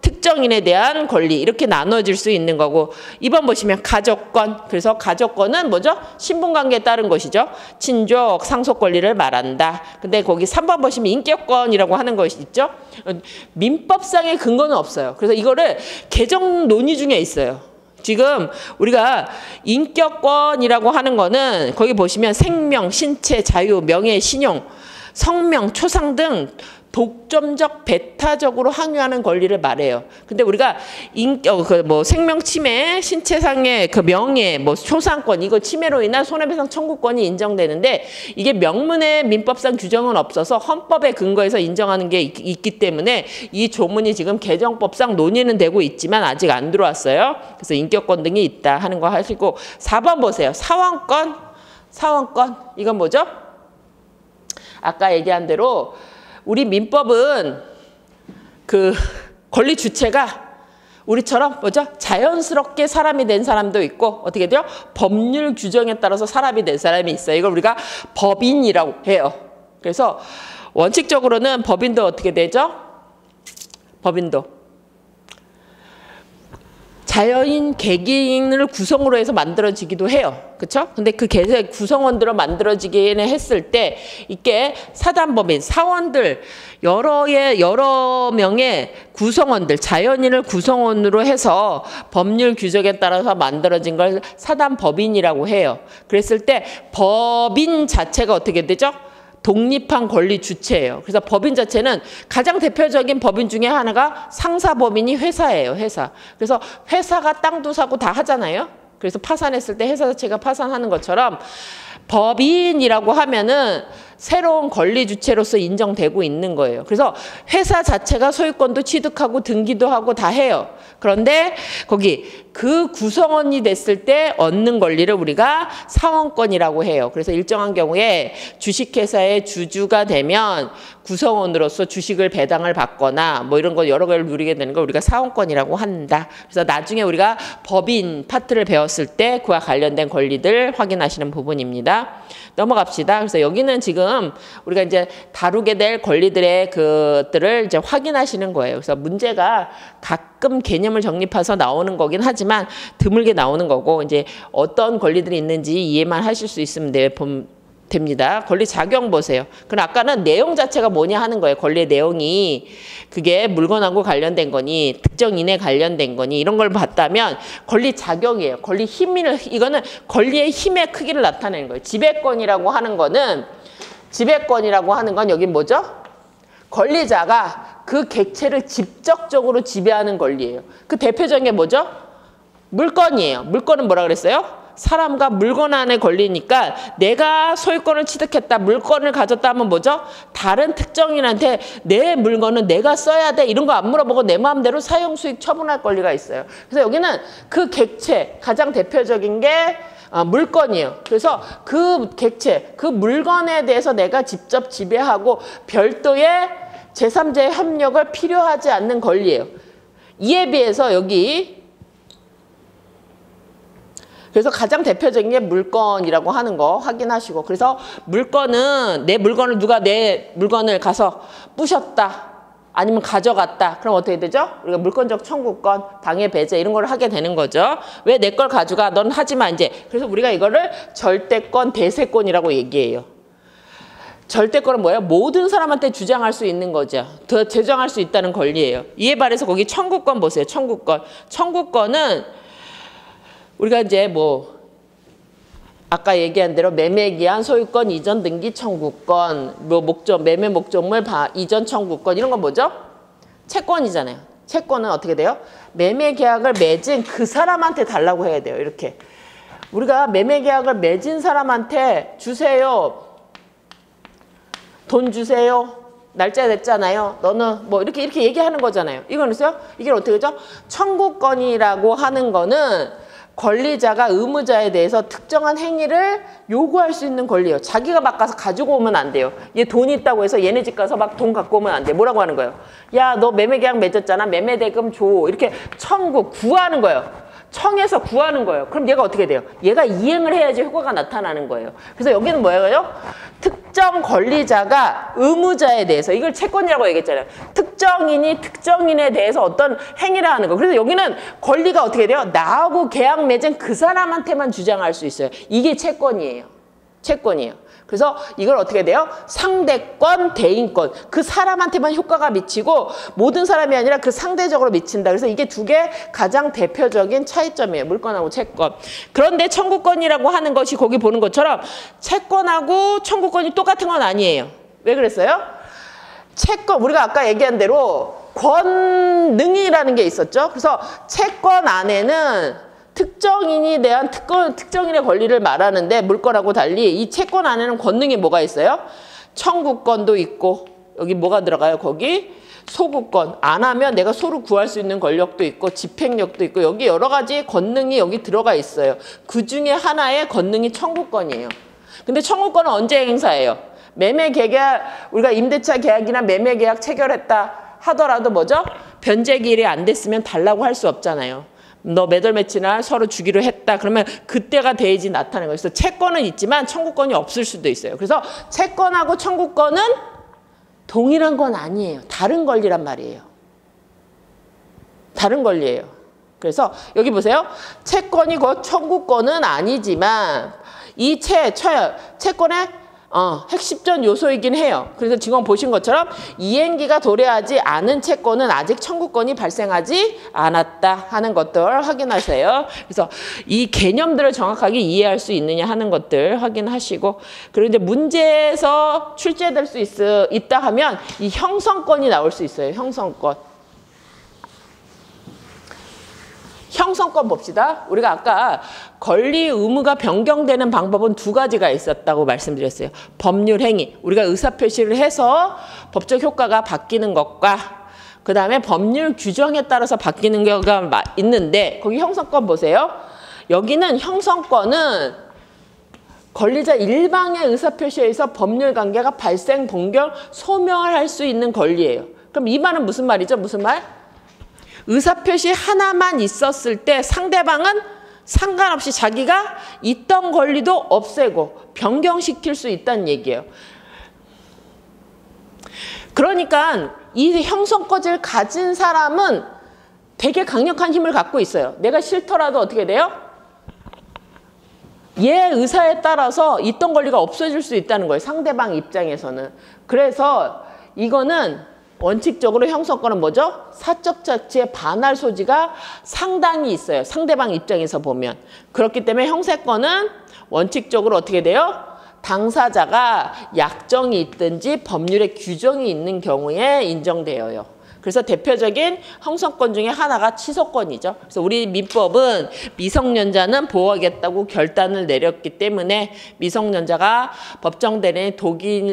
특정인에 대한 권리 이렇게 나눠질 수 있는 거고 2번 보시면 가족권. 그래서 가족권은 뭐죠? 신분관계에 따른 것이죠. 친족, 상속 권리를 말한다. 근데 거기 3번 보시면 인격권이라고 하는 것이 있죠. 민법상의 근거는 없어요. 그래서 이거를 개정 논의 중에 있어요. 지금 우리가 인격권이라고 하는 거는 거기 보시면 생명, 신체, 자유, 명예, 신용, 성명, 초상 등 독점적, 배타적으로 항유하는 권리를 말해요. 근데 우리가 생명 침해, 신체상의 그 명예, 초상권 이거 침해로 인한 손해배상 청구권이 인정되는데 이게 명문의 민법상 규정은 없어서 헌법에 근거해서 인정하는 게 있기 때문에 이 조문이 지금 개정법상 논의는 되고 있지만 아직 안 들어왔어요. 그래서 인격권 등이 있다 하는 거 하시고 4번 보세요. 사원권. 사원권. 이건 뭐죠? 아까 얘기한 대로 우리 민법은 그 권리 주체가 우리처럼 뭐죠? 자연스럽게 사람이 된 사람도 있고 어떻게 돼요? 법률 규정에 따라서 사람이 된 사람이 있어요. 이걸 우리가 법인이라고 해요. 그래서 원칙적으로는 법인도 어떻게 되죠? 법인도 자연인 개개인을 구성으로 해서 만들어지기도 해요. 그렇죠? 근데 그 구성원들로 만들어지기는 했을 때 이게 사단법인, 사원들 여러 명의 구성원들, 자연인을 구성원으로 해서 법률 규정에 따라서 만들어진 걸 사단법인이라고 해요. 그랬을 때 법인 자체가 어떻게 되죠? 독립한 권리 주체예요. 그래서 법인 자체는 가장 대표적인 법인 중에 하나가 상사법인이 회사예요. 회사. 그래서 회사가 땅도 사고 다 하잖아요. 그래서 파산했을 때 회사 자체가 파산하는 것처럼 법인이라고 하면은 새로운 권리 주체로서 인정되고 있는 거예요. 그래서 회사 자체가 소유권도 취득하고 등기도 하고 다 해요. 그런데 거기 그 구성원이 됐을 때 얻는 권리를 우리가 사원권이라고 해요. 그래서 일정한 경우에 주식회사의 주주가 되면 구성원으로서 주식을 배당을 받거나 이런 거 여러 가지를 누리게 되는 걸 우리가 사원권이라고 한다. 그래서 나중에 우리가 법인 파트를 배웠을 때 그와 관련된 권리들 확인하시는 부분입니다. 넘어갑시다. 그래서 여기는 지금 우리가 이제 다루게 될 권리들의 그들을 이제 확인하시는 거예요. 그래서 문제가 가끔 개념을 정립해서 나오는 거긴 하지만 드물게 나오는 거고 이제 어떤 권리들이 있는지 이해만 하실 수 있으면 됩니다. 권리 작용 보세요. 그럼 아까는 내용 자체가 뭐냐 하는 거예요. 권리의 내용이 그게 물건하고 관련된 거니 특정인에 관련된 거니 이런 걸 봤다면 권리 작용이에요. 권리 힘을 이거는 권리의 힘의 크기를 나타내는 거예요. 지배권이라고 하는 건 여기 뭐죠? 권리자가 그 객체를 직접적으로 지배하는 권리예요. 그 대표적인 게 뭐죠? 물건이에요. 물건은 뭐라 그랬어요? 사람과 물건 안에 걸리니까 내가 소유권을 취득했다, 물건을 가졌다 하면 뭐죠? 다른 특정인한테 내 물건은 내가 써야 돼 이런 거 안 물어보고 내 마음대로 사용수익 처분할 권리가 있어요. 그래서 여기는 그 객체, 가장 대표적인 게 물건이에요. 그래서 그 객체, 그 물건에 대해서 내가 직접 지배하고 별도의 제3자의 협력을 필요하지 않는 권리예요. 이에 비해서 여기 그래서 가장 대표적인 게 물건이라고 하는 거 확인하시고 그래서 물건은 내 물건을 누가 내 물건을 가서 부셨다. 아니면 가져갔다. 그럼 어떻게 되죠? 우리가 물권적 청구권, 방해 배제 이런 걸 하게 되는 거죠. 왜 내 걸 가져가? 넌 하지 마 이제. 그래서 우리가 이거를 절대권, 대세권이라고 얘기해요. 절대권은 뭐예요? 모든 사람한테 주장할 수 있는 거죠. 더 제정할 수 있다는 권리예요. 이에 반해서 거기 청구권 보세요. 청구권. 청구권은 우리가 이제 뭐 아까 얘기한 대로 매매기한, 소유권 이전 등기 청구권, 뭐 목적, 매매 목적물 이전 청구권 이런 건 뭐죠? 채권이잖아요. 채권은 어떻게 돼요? 매매 계약을 맺은 그 사람한테 달라고 해야 돼요. 이렇게. 우리가 매매 계약을 맺은 사람한테 주세요. 돈 주세요. 날짜 됐잖아요. 너는 뭐 이렇게 얘기하는 거잖아요. 이건 있어요? 이게 어떻게 되죠? 청구권이라고 하는 거는 권리자가 의무자에 대해서 특정한 행위를 요구할 수 있는 권리예요. 자기가 막 가서 가지고 오면 안 돼요. 얘 돈이 있다고 해서 얘네 집 가서 막 돈 갖고 오면 안 돼. 뭐라고 하는 거예요? 야, 너 매매계약 맺었잖아. 매매대금 줘. 이렇게 구하는 거예요. 청해서 구하는 거예요. 그럼 얘가 어떻게 돼요? 얘가 이행을 해야지 효과가 나타나는 거예요. 그래서 여기는 뭐예요? 특정 권리자가 의무자에 대해서, 이걸 채권이라고 얘기했잖아요. 특정인이 특정인에 대해서 어떤 행위를 하는 거. 그래서 여기는 권리가 어떻게 돼요? 나하고 계약 맺은 그 사람한테만 주장할 수 있어요. 이게 채권이에요. 채권이에요. 그래서 이걸 어떻게 돼요? 상대권, 대인권. 그 사람한테만 효과가 미치고 모든 사람이 아니라 그 상대적으로 미친다. 그래서 이게 두 개 가장 대표적인 차이점이에요. 물권하고 채권. 그런데 청구권이라고 하는 것이 거기 보는 것처럼 채권하고 청구권이 똑같은 건 아니에요. 왜 그랬어요? 채권, 우리가 아까 얘기한 대로 권능이라는 게 있었죠. 그래서 채권 안에는 특정인이 대한 특정인의 권리를 말하는데 물권하고 달리 이 채권 안에는 권능이 뭐가 있어요? 청구권도 있고 여기 뭐가 들어가요? 거기 소구권. 안 하면 내가 소를 구할 수 있는 권력도 있고 집행력도 있고 여기 여러 가지 권능이 여기 들어가 있어요. 그 중에 하나의 권능이 청구권이에요. 근데 청구권은 언제 행사해요? 매매 계약, 우리가 임대차 계약이나 매매 계약 체결했다 하더라도 뭐죠? 변제기일이 안 됐으면 달라고 할 수 없잖아요. 너 몇 월 며칠 날 서로 주기로 했다. 그러면 그때가 돼야지 나타나는 거예요. 그래서 채권은 있지만 청구권이 없을 수도 있어요. 그래서 채권하고 청구권은 동일한 건 아니에요. 다른 권리란 말이에요. 다른 권리예요. 그래서 여기 보세요. 채권이 곧 청구권은 아니지만 이 채권의 핵심적 요소이긴 해요. 그래서 지금 보신 것처럼 이행기가 도래하지 않은 채권은 아직 청구권이 발생하지 않았다 하는 것들 확인하세요. 그래서 이 개념들을 정확하게 이해할 수 있느냐 하는 것들 확인하시고, 그리고 이제 문제에서 출제될 수 있다 하면 이 형성권이 나올 수 있어요. 형성권. 형성권 봅시다. 우리가 아까 권리 의무가 변경되는 방법은 두 가지가 있었다고 말씀드렸어요. 법률 행위, 우리가 의사표시를 해서 법적 효과가 바뀌는 것과 그 다음에 법률 규정에 따라서 바뀌는 경우가 있는데 거기 형성권 보세요. 여기는 형성권은 권리자 일방의 의사표시에 의해서 법률 관계가 발생, 변경, 소멸 할 수 있는 권리예요. 그럼 이 말은 무슨 말이죠? 무슨 말? 의사표시 하나만 있었을 때 상대방은 상관없이 자기가 있던 권리도 없애고 변경시킬 수 있다는 얘기예요. 그러니까 이 형성권을 가진 사람은 되게 강력한 힘을 갖고 있어요. 내가 싫더라도 어떻게 돼요? 얘 의사에 따라서 있던 권리가 없어질 수 있다는 거예요. 상대방 입장에서는. 그래서 이거는 원칙적으로 형성권은 뭐죠? 사적 자치의 반할 소지가 상당히 있어요. 상대방 입장에서 보면. 그렇기 때문에 형사권은 원칙적으로 어떻게 돼요? 당사자가 약정이 있든지 법률에 규정이 있는 경우에 인정되어요. 그래서 대표적인 형성권 중에 하나가 취소권이죠. 그래서 우리 민법은 미성년자는 보호하겠다고 결단을 내렸기 때문에 미성년자가 법정 대리인의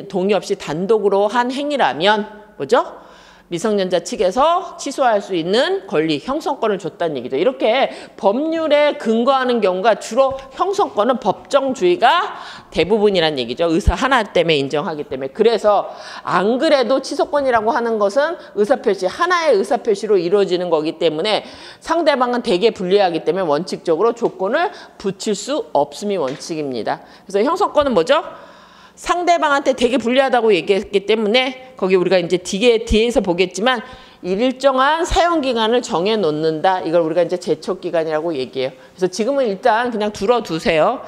동의 없이 단독으로 한 행위라면 뭐죠? 미성년자 측에서 취소할 수 있는 권리, 형성권을 줬다는 얘기죠. 이렇게 법률에 근거하는 경우가 주로 형성권은 법정주의가 대부분이란 얘기죠. 의사 하나 때문에 인정하기 때문에. 그래서 안 그래도 취소권이라고 하는 것은 의사표시, 하나의 의사표시로 이루어지는 거기 때문에 상대방은 되게 불리하기 때문에 원칙적으로 조건을 붙일 수 없음이 원칙입니다. 그래서 형성권은 뭐죠? 상대방한테 되게 불리하다고 얘기했기 때문에 거기 우리가 이제 뒤에서 보겠지만 일정한 사용 기간을 정해 놓는다. 이걸 우리가 이제 제촉 기간이라고 얘기해요. 그래서 지금은 일단 그냥 들어두세요.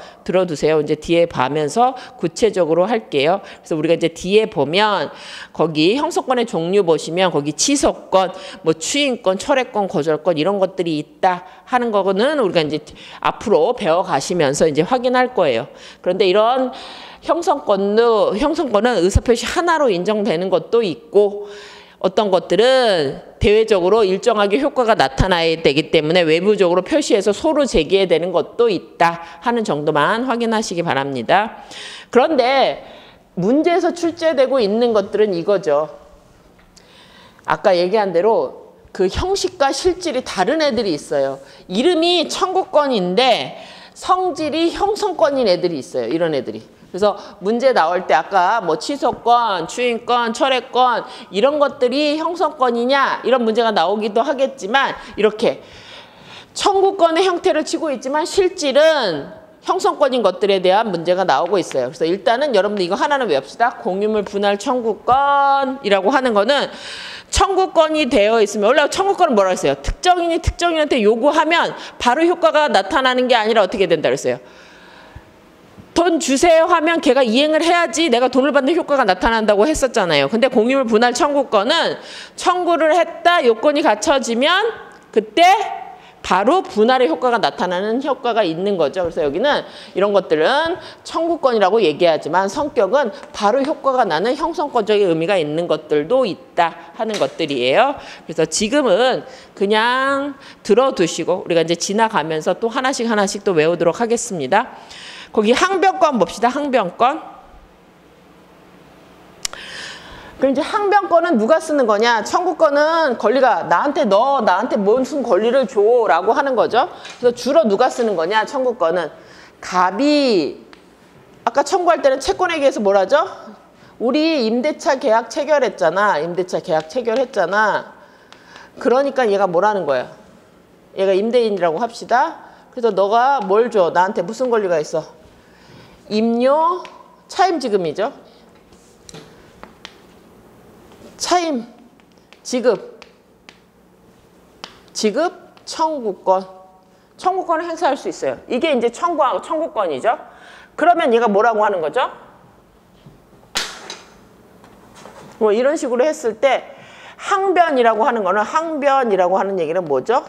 이제 뒤에 봐면서 구체적으로 할게요. 그래서 우리가 이제 뒤에 보면 거기 형성권의 종류 보시면 거기 취소권, 뭐 추인권, 철회권, 거절권 이런 것들이 있다 하는 거는 우리가 이제 앞으로 배워 가시면서 이제 확인할 거예요. 그런데 이런 형성권은 의사표시 하나로 인정되는 것도 있고 어떤 것들은 대외적으로 일정하게 효과가 나타나야 되기 때문에 외부적으로 표시해서 소로 제기해야 되는 것도 있다 하는 정도만 확인하시기 바랍니다. 그런데 문제에서 출제되고 있는 것들은 이거죠. 아까 얘기한 대로 그 형식과 실질이 다른 애들이 있어요. 이름이 청구권인데 성질이 형성권인 애들이 있어요. 이런 애들이. 그래서 문제 나올 때 아까 뭐 취소권, 추인권, 철회권 이런 것들이 형성권이냐 이런 문제가 나오기도 하겠지만 이렇게 청구권의 형태를 취고 있지만 실질은 형성권인 것들에 대한 문제가 나오고 있어요. 그래서 일단은 여러분들 이거 하나는 외웁시다. 공유물 분할 청구권이라고 하는 거는 청구권이 되어 있으면 원래 청구권은 뭐라고 했어요? 특정인이 특정인한테 요구하면 바로 효과가 나타나는 게 아니라 어떻게 된다 그랬어요? 돈 주세요 하면 걔가 이행을 해야지 내가 돈을 받는 효과가 나타난다고 했었잖아요. 근데 공유물 분할 청구권은 청구를 했다 요건이 갖춰지면 그때 바로 분할의 효과가 나타나는 효과가 있는 거죠. 그래서 여기는 이런 것들은 청구권이라고 얘기하지만 성격은 바로 효과가 나는 형성권적인 의미가 있는 것들도 있다 하는 것들이에요. 그래서 지금은 그냥 들어두시고 우리가 이제 지나가면서 또 하나씩 또 외우도록 하겠습니다. 거기 항변권 봅시다. 항변권. 그럼 이제 항변권은 누가 쓰는 거냐? 청구권은 권리가 나한테 무슨 권리를 줘라고 하는 거죠. 그래서 주로 누가 쓰는 거냐? 청구권은 갑이 아까 청구할 때는 채권회계에서 뭐라죠? 우리 임대차 계약 체결했잖아. 그러니까 얘가 뭐라는 거야? 얘가 임대인이라고 합시다. 그래서 너가 뭘 줘? 나한테 무슨 권리가 있어? 임료 차임지급이죠. 차임, 지급, 청구권. 청구권을 행사할 수 있어요. 이게 이제 청구권이죠. 그러면 얘가 뭐라고 하는 거죠? 뭐 이런 식으로 했을 때 항변이라고 하는 얘기는 뭐죠?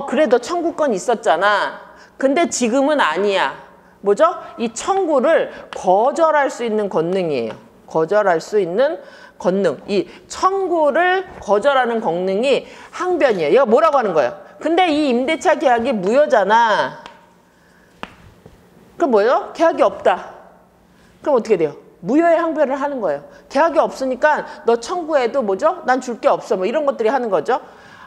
그래 너 청구권 있었잖아. 근데 지금은 아니야. 뭐죠? 이 청구를 거절할 수 있는 권능이에요. 이 청구를 거절하는 권능이 항변이에요. 얘가 뭐라고 하는 거예요? 근데 이 임대차 계약이 무효잖아. 그럼 뭐예요? 계약이 없다. 그럼 어떻게 돼요? 무효의 항변을 하는 거예요. 계약이 없으니까 너 청구해도 뭐죠? 난 줄 게 없어. 뭐 이런 것들이 하는 거죠.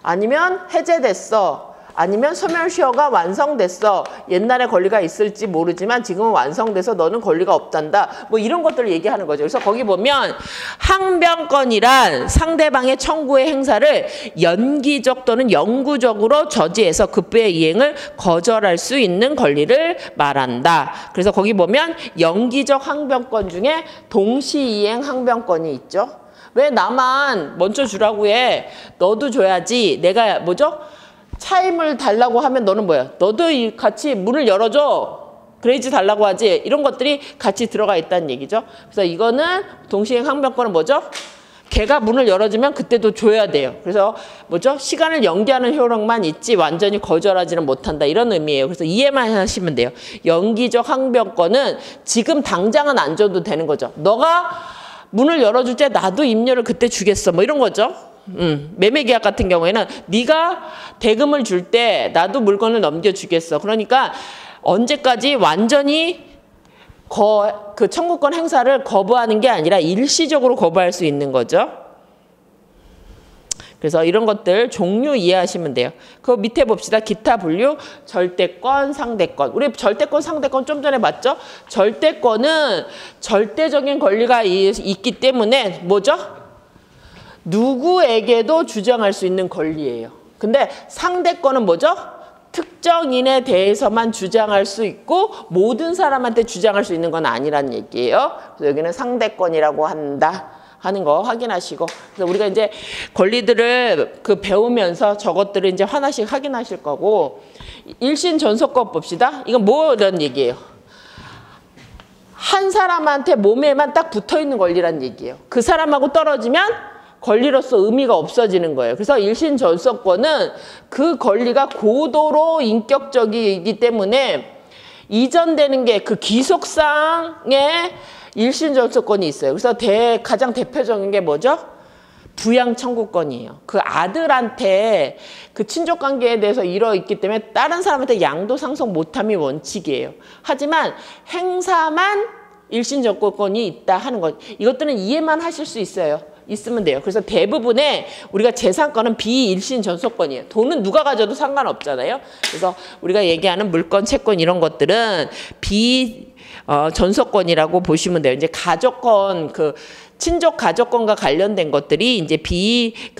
아니면 해제됐어. 아니면 소멸시효가 완성됐어. 옛날에 권리가 있을지 모르지만 지금은 완성돼서 너는 권리가 없단다. 뭐 이런 것들을 얘기하는 거죠. 그래서 거기 보면 항변권이란 상대방의 청구의 행사를 연기적 또는 영구적으로 저지해서 급부의 이행을 거절할 수 있는 권리를 말한다. 그래서 거기 보면 연기적 항변권 중에 동시이행 항변권이 있죠. 왜 나만 먼저 주라고 해? 너도 줘야지. 내가 뭐죠? 차임을 달라고 하면 너는 뭐야? 너도 같이 문을 열어줘. 그래야지 달라고 하지. 이런 것들이 같이 들어가 있다는 얘기죠. 그래서 이거는 동시행 항변권은 뭐죠? 걔가 문을 열어주면 그때도 줘야 돼요. 그래서 뭐죠? 시간을 연기하는 효력만 있지 완전히 거절하지는 못한다. 이런 의미예요. 그래서 이해만 하시면 돼요. 연기적 항변권은 지금 당장은 안 줘도 되는 거죠. 너가 문을 열어줄 때 나도 임료를 그때 주겠어. 뭐 이런 거죠. 매매계약 같은 경우에는 네가 대금을 줄 때 나도 물건을 넘겨주겠어. 그러니까 언제까지 완전히 그 청구권 행사를 거부하는 게 아니라 일시적으로 거부할 수 있는 거죠. 그래서 이런 것들 종류 이해하시면 돼요. 그 밑에 봅시다. 기타 분류, 절대권, 상대권. 우리 절대권, 상대권 좀 전에 봤죠? 절대권은 절대적인 권리가 있기 때문에 뭐죠? 누구에게도 주장할 수 있는 권리예요. 근데 상대권은 뭐죠? 특정인에 대해서만 주장할 수 있고 모든 사람한테 주장할 수 있는 건 아니란 얘기예요. 그래서 여기는 상대권이라고 한다 하는 거 확인하시고, 그래서 우리가 이제 권리들을 배우면서 저것들을 이제 하나씩 확인하실 거고, 일신 전속권 봅시다. 이건 뭐 이런 얘기예요. 한 사람한테 몸에만 딱 붙어 있는 권리란 얘기예요. 그 사람하고 떨어지면 권리로서 의미가 없어지는 거예요. 그래서 일신 전속권은 그 권리가 고도로 인격적이기 때문에 이전되는 게 그 귀속상의 일신 전속권이 있어요. 그래서 가장 대표적인 게 뭐죠? 부양 청구권이에요. 그 아들한테 그 친족 관계에 대해서 이뤄있기 때문에 다른 사람한테 양도 상속 못함이 원칙이에요. 하지만 행사만 일신 전속권이 있다 하는 것. 이것들은 이해만 하실 수 있으면 돼요. 그래서 대부분의 우리가 재산권은 비일신 전속권이에요. 돈은 누가 가져도 상관없잖아요. 그래서 우리가 얘기하는 물권, 채권 이런 것들은 전속권이라고 보시면 돼요. 이제 가족권, 친족 가족권과 관련된 것들이 이제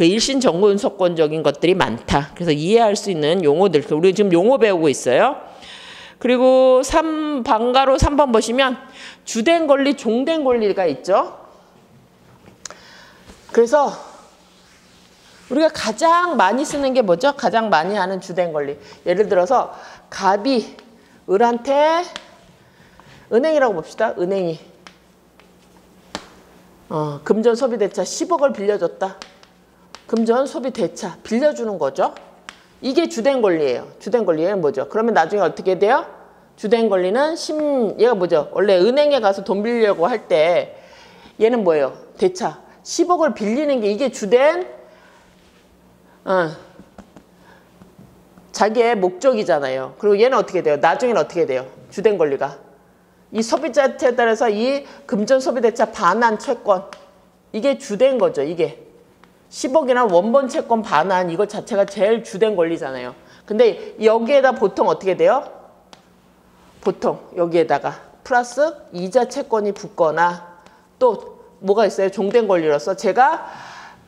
일신 전속권적인 것들이 많다. 그래서 이해할 수 있는 용어들. 우리 지금 용어 배우고 있어요. 그리고 방가로 3번 보시면 주된 권리, 종된 권리가 있죠. 그래서 우리가 가장 많이 쓰는 게 뭐죠? 가장 많이 하는 주된 권리. 예를 들어서 갑이 을한테, 은행이라고 봅시다. 은행이 금전 소비 대차 10억을 빌려줬다. 금전 소비 대차 빌려주는 거죠. 이게 주된 권리예요. 주된 권리는 뭐죠? 그러면 나중에 어떻게 돼요? 주된 권리는 얘가 뭐죠? 원래 은행에 가서 돈 빌리려고 할 때 얘는 뭐예요? 대차 10억을 빌리는 게 이게 주된 자기의 목적이잖아요. 그리고 얘는 어떻게 돼요? 나중에는 어떻게 돼요? 주된 권리가 이 소비자한테 따라서 이 금전 소비대차 반환 채권 이게 주된 거죠. 이게 10억이나 원본 채권 반환 이거 자체가 제일 주된 권리잖아요. 근데 여기에다 보통 어떻게 돼요? 보통 여기에다가 플러스 이자 채권이 붙거나 또 뭐가 있어요? 종된 권리로서 제가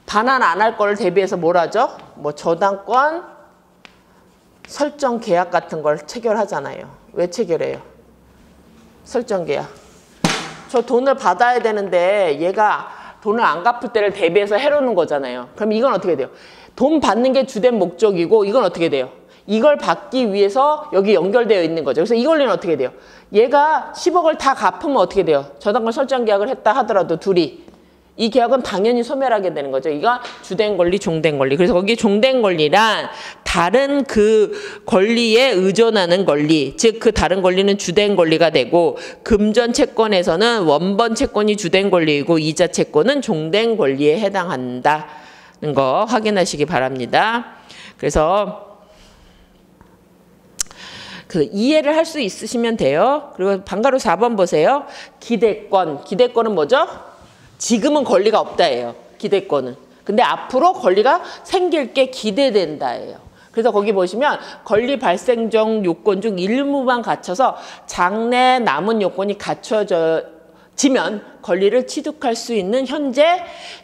반환 안 할 거를 대비해서 뭘 하죠? 뭐 저당권 설정 계약 같은 걸 체결하잖아요. 왜 체결해요? 설정 계약. 저 돈을 받아야 되는데 얘가 돈을 안 갚을 때를 대비해서 해놓는 거잖아요. 그럼 이건 어떻게 돼요? 돈 받는 게 주된 목적이고 이건 어떻게 돼요? 이걸 받기 위해서 여기 연결되어 있는 거죠. 그래서 이 권리는 어떻게 돼요? 얘가 10억을 다 갚으면 어떻게 돼요? 저당권 설정 계약을 했다 하더라도 둘이 이 계약은 당연히 소멸하게 되는 거죠. 이거 주된 권리, 종된 권리. 그래서 거기 종된 권리란 다른 그 권리에 의존하는 권리, 즉 그 다른 권리는 주된 권리가 되고 금전 채권에서는 원본 채권이 주된 권리이고 이자 채권은 종된 권리에 해당한다는 거 확인하시기 바랍니다. 그래서 이해를 할 수 있으시면 돼요. 그리고 방가로 4번 보세요. 기대권. 기대권은 뭐죠? 지금은 권리가 없다예요. 기대권은. 근데 앞으로 권리가 생길 게 기대된다예요. 그래서 거기 보시면 권리 발생 전 요건 중 일부만 갖춰서 장래 남은 요건이 갖춰지면 권리를 취득할 수 있는 현재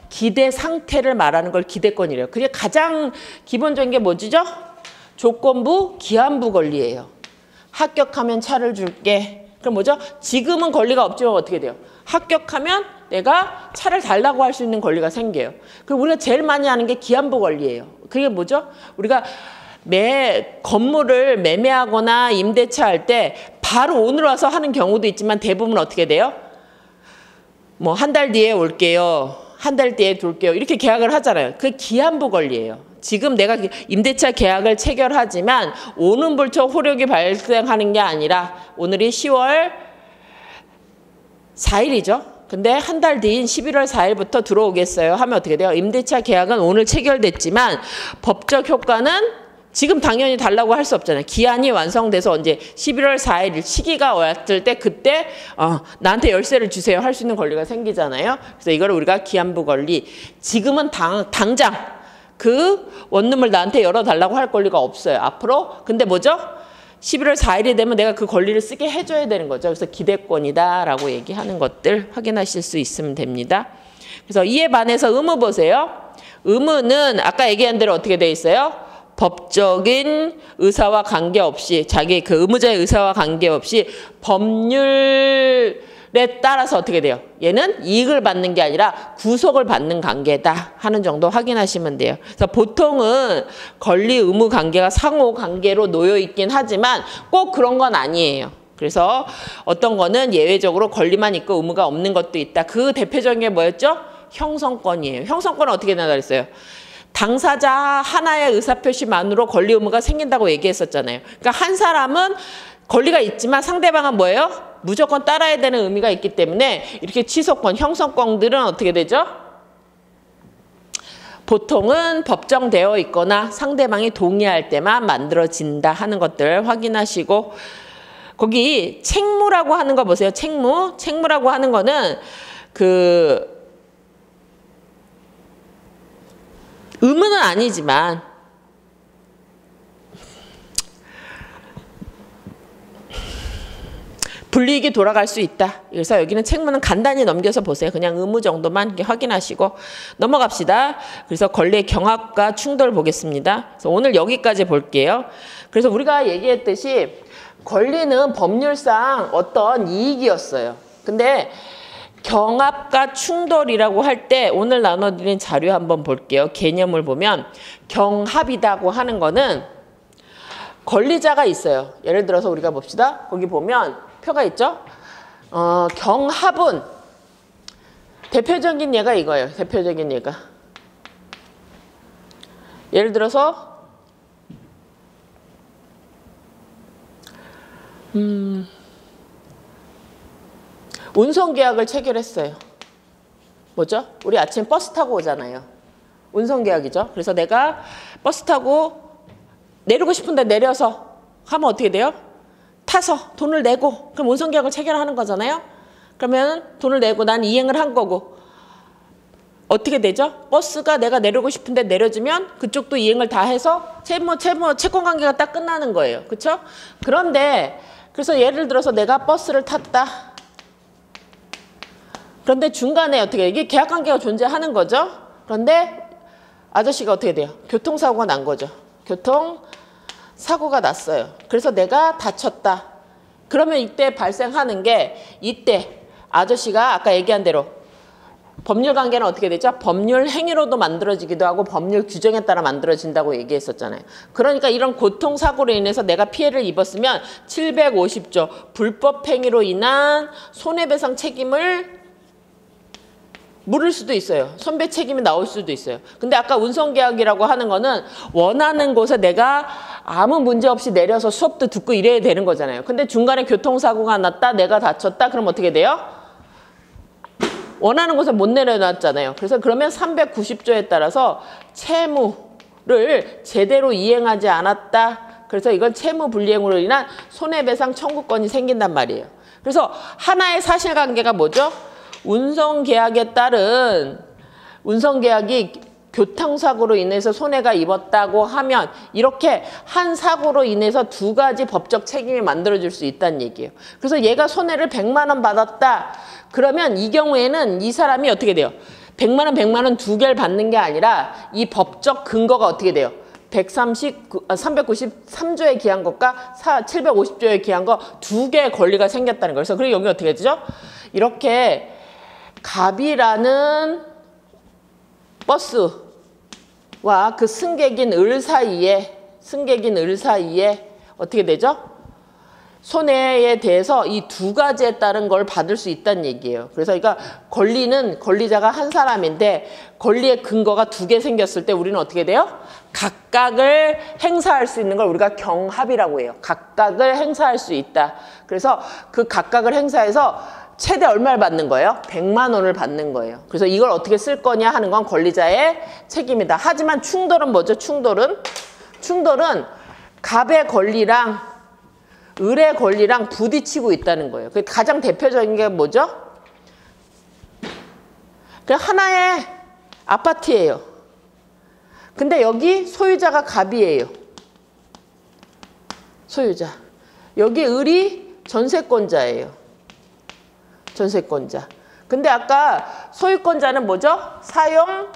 기대 상태를 말하는 걸 기대권이래요. 그게 가장 기본적인 게 뭐죠? 조건부, 기한부 권리예요. 합격하면 차를 줄게. 그럼 뭐죠? 지금은 권리가 없지만 어떻게 돼요? 합격하면 내가 차를 달라고 할 수 있는 권리가 생겨요. 그리고 우리가 제일 많이 하는 게 기한부 권리예요. 그게 뭐죠? 우리가 건물을 매매하거나 임대차 할 때 바로 오늘 와서 하는 경우도 있지만 대부분 어떻게 돼요? 뭐 한 달 뒤에 올게요. 한 달 뒤에 돌게요. 이렇게 계약을 하잖아요. 그게 기한부 권리예요. 지금 내가 임대차 계약을 체결하지만 오는 불처 효력이 발생하는 게 아니라 오늘이 10월 4일이죠. 근데 한 달 뒤인 11월 4일부터 들어오겠어요 하면 어떻게 돼요? 임대차 계약은 오늘 체결됐지만 법적 효과는 지금 당연히 달라고 할 수 없잖아요. 기한이 완성돼서 언제 11월 4일 시기가 왔을 때 그때 나한테 열쇠를 주세요 할 수 있는 권리가 생기잖아요. 그래서 이걸 우리가 기한부 권리. 지금은 당장 그 원룸을 나한테 열어달라고 할 권리가 없어요. 앞으로. 근데 뭐죠? 11월 4일이 되면 내가 그 권리를 쓰게 해줘야 되는 거죠. 그래서 기대권이다라고 얘기하는 것들 확인하실 수 있으면 됩니다. 그래서 이에 반해서 의무 보세요. 의무는 아까 얘기한 대로 어떻게 돼 있어요? 법적인 의사와 관계없이 자기 그 의무자의 의사와 관계없이 법률에 따라서 어떻게 돼요? 얘는 이익을 받는 게 아니라 구속을 받는 관계다 하는 정도 확인하시면 돼요. 그래서 보통은 권리 의무 관계가 상호 관계로 놓여 있긴 하지만 꼭 그런 건 아니에요. 그래서 어떤 거는 예외적으로 권리만 있고 의무가 없는 것도 있다. 그 대표적인 게 뭐였죠? 형성권이에요. 형성권은 어떻게 된다고 그랬어요? 당사자 하나의 의사표시만으로 권리 의무가 생긴다고 얘기했었잖아요. 그러니까 한 사람은 권리가 있지만 상대방은 뭐예요? 무조건 따라야 되는 의미가 있기 때문에 이렇게 취소권, 형성권들은 어떻게 되죠? 보통은 법정되어 있거나 상대방이 동의할 때만 만들어진다 하는 것들 확인하시고 거기 책무라고 하는 거 보세요. 책무. 책무라고 하는 거는 그 의무는 아니지만 불이익이 돌아갈 수 있다. 그래서 여기는 책무는 간단히 넘겨서 보세요. 그냥 의무 정도만 이렇게 확인하시고 넘어갑시다. 그래서 권리의 경합과 충돌 보겠습니다. 그래서 오늘 여기까지 볼게요. 그래서 우리가 얘기했듯이 권리는 법률상 어떤 이익이었어요. 근데 경합과 충돌이라고 할 때 오늘 나눠드린 자료 한번 볼게요. 개념을 보면 경합이라고 하는 거는 권리자가 있어요. 예를 들어서 우리가 봅시다. 거기 보면 표가 있죠. 경합은 대표적인 예가 이거예요. 대표적인 예가. 예를 들어서 운송계약을 체결했어요. 뭐죠? 우리 아침 버스 타고 오잖아요. 운송계약이죠. 그래서 내가 버스 타고 내리고 싶은데 내려서 하면 어떻게 돼요? 타서 돈을 내고 그럼 운송계약을 체결하는 거잖아요. 그러면 돈을 내고 난 이행을 한 거고 어떻게 되죠? 버스가 내가 내리고 싶은데 내려주면 그쪽도 이행을 다 해서 채권관계가 딱 끝나는 거예요. 그렇죠? 그런데 그래서 예를 들어서 내가 버스를 탔다. 그런데 중간에 어떻게 이게 계약관계가 존재하는 거죠. 그런데 아저씨가 어떻게 돼요? 교통사고가 난 거죠. 교통사고가 났어요. 그래서 내가 다쳤다. 그러면 이때 발생하는 게 이때 아저씨가 아까 얘기한 대로 법률관계는 어떻게 되죠? 법률 행위로도 만들어지기도 하고 법률 규정에 따라 만들어진다고 얘기했었잖아요. 그러니까 이런 교통사고로 인해서 내가 피해를 입었으면 750조 불법행위로 인한 손해배상 책임을 물을 수도 있어요. 손배 책임이 나올 수도 있어요. 근데 아까 운송계약이라고 하는 거는 원하는 곳에 내가 아무 문제 없이 내려서 수업도 듣고 이래야 되는 거잖아요. 근데 중간에 교통사고가 났다, 내가 다쳤다, 그럼 어떻게 돼요? 원하는 곳에 못 내려놨잖아요. 그래서 그러면 390조에 따라서 채무를 제대로 이행하지 않았다. 그래서 이건 채무 불이행으로 인한 손해배상 청구권이 생긴단 말이에요. 그래서 하나의 사실관계가 뭐죠? 운송계약에 따른 운송계약이 교통사고로 인해서 손해가 입었다고 하면 이렇게 한 사고로 인해서 두 가지 법적 책임이 만들어질 수 있다는 얘기예요. 그래서 얘가 손해를 100만 원 받았다. 그러면 이 경우에는 이 사람이 어떻게 돼요? 100만 원, 100만 원 두 개를 받는 게 아니라 이 법적 근거가 어떻게 돼요? 393조에 기한 것과 750조에 기한 거 두 개의 권리가 생겼다는 거예요. 그래서 그리고 여기 어떻게 되죠? 이렇게 갑이라는 버스와 그 승객인 을 사이에 어떻게 되죠? 손해에 대해서 이 두 가지에 따른 걸 받을 수 있다는 얘기예요. 그래서 그러니까 권리는 권리자가 한 사람인데 권리의 근거가 두 개 생겼을 때 우리는 어떻게 돼요? 각각을 행사할 수 있는 걸 우리가 경합이라고 해요. 각각을 행사할 수 있다. 그래서 그 각각을 행사해서 최대 얼마를 받는 거예요? 100만 원을 받는 거예요. 그래서 이걸 어떻게 쓸 거냐 하는 건 권리자의 책임이다. 하지만 충돌은 뭐죠? 충돌은 갑의 권리랑 을의 권리랑 부딪히고 있다는 거예요. 그 가장 대표적인 게 뭐죠? 그냥 하나의 아파트예요. 근데 여기 소유자가 갑이에요. 소유자. 여기 을이 전세권자예요. 전세권자. 근데 아까 소유권자는 뭐죠? 사용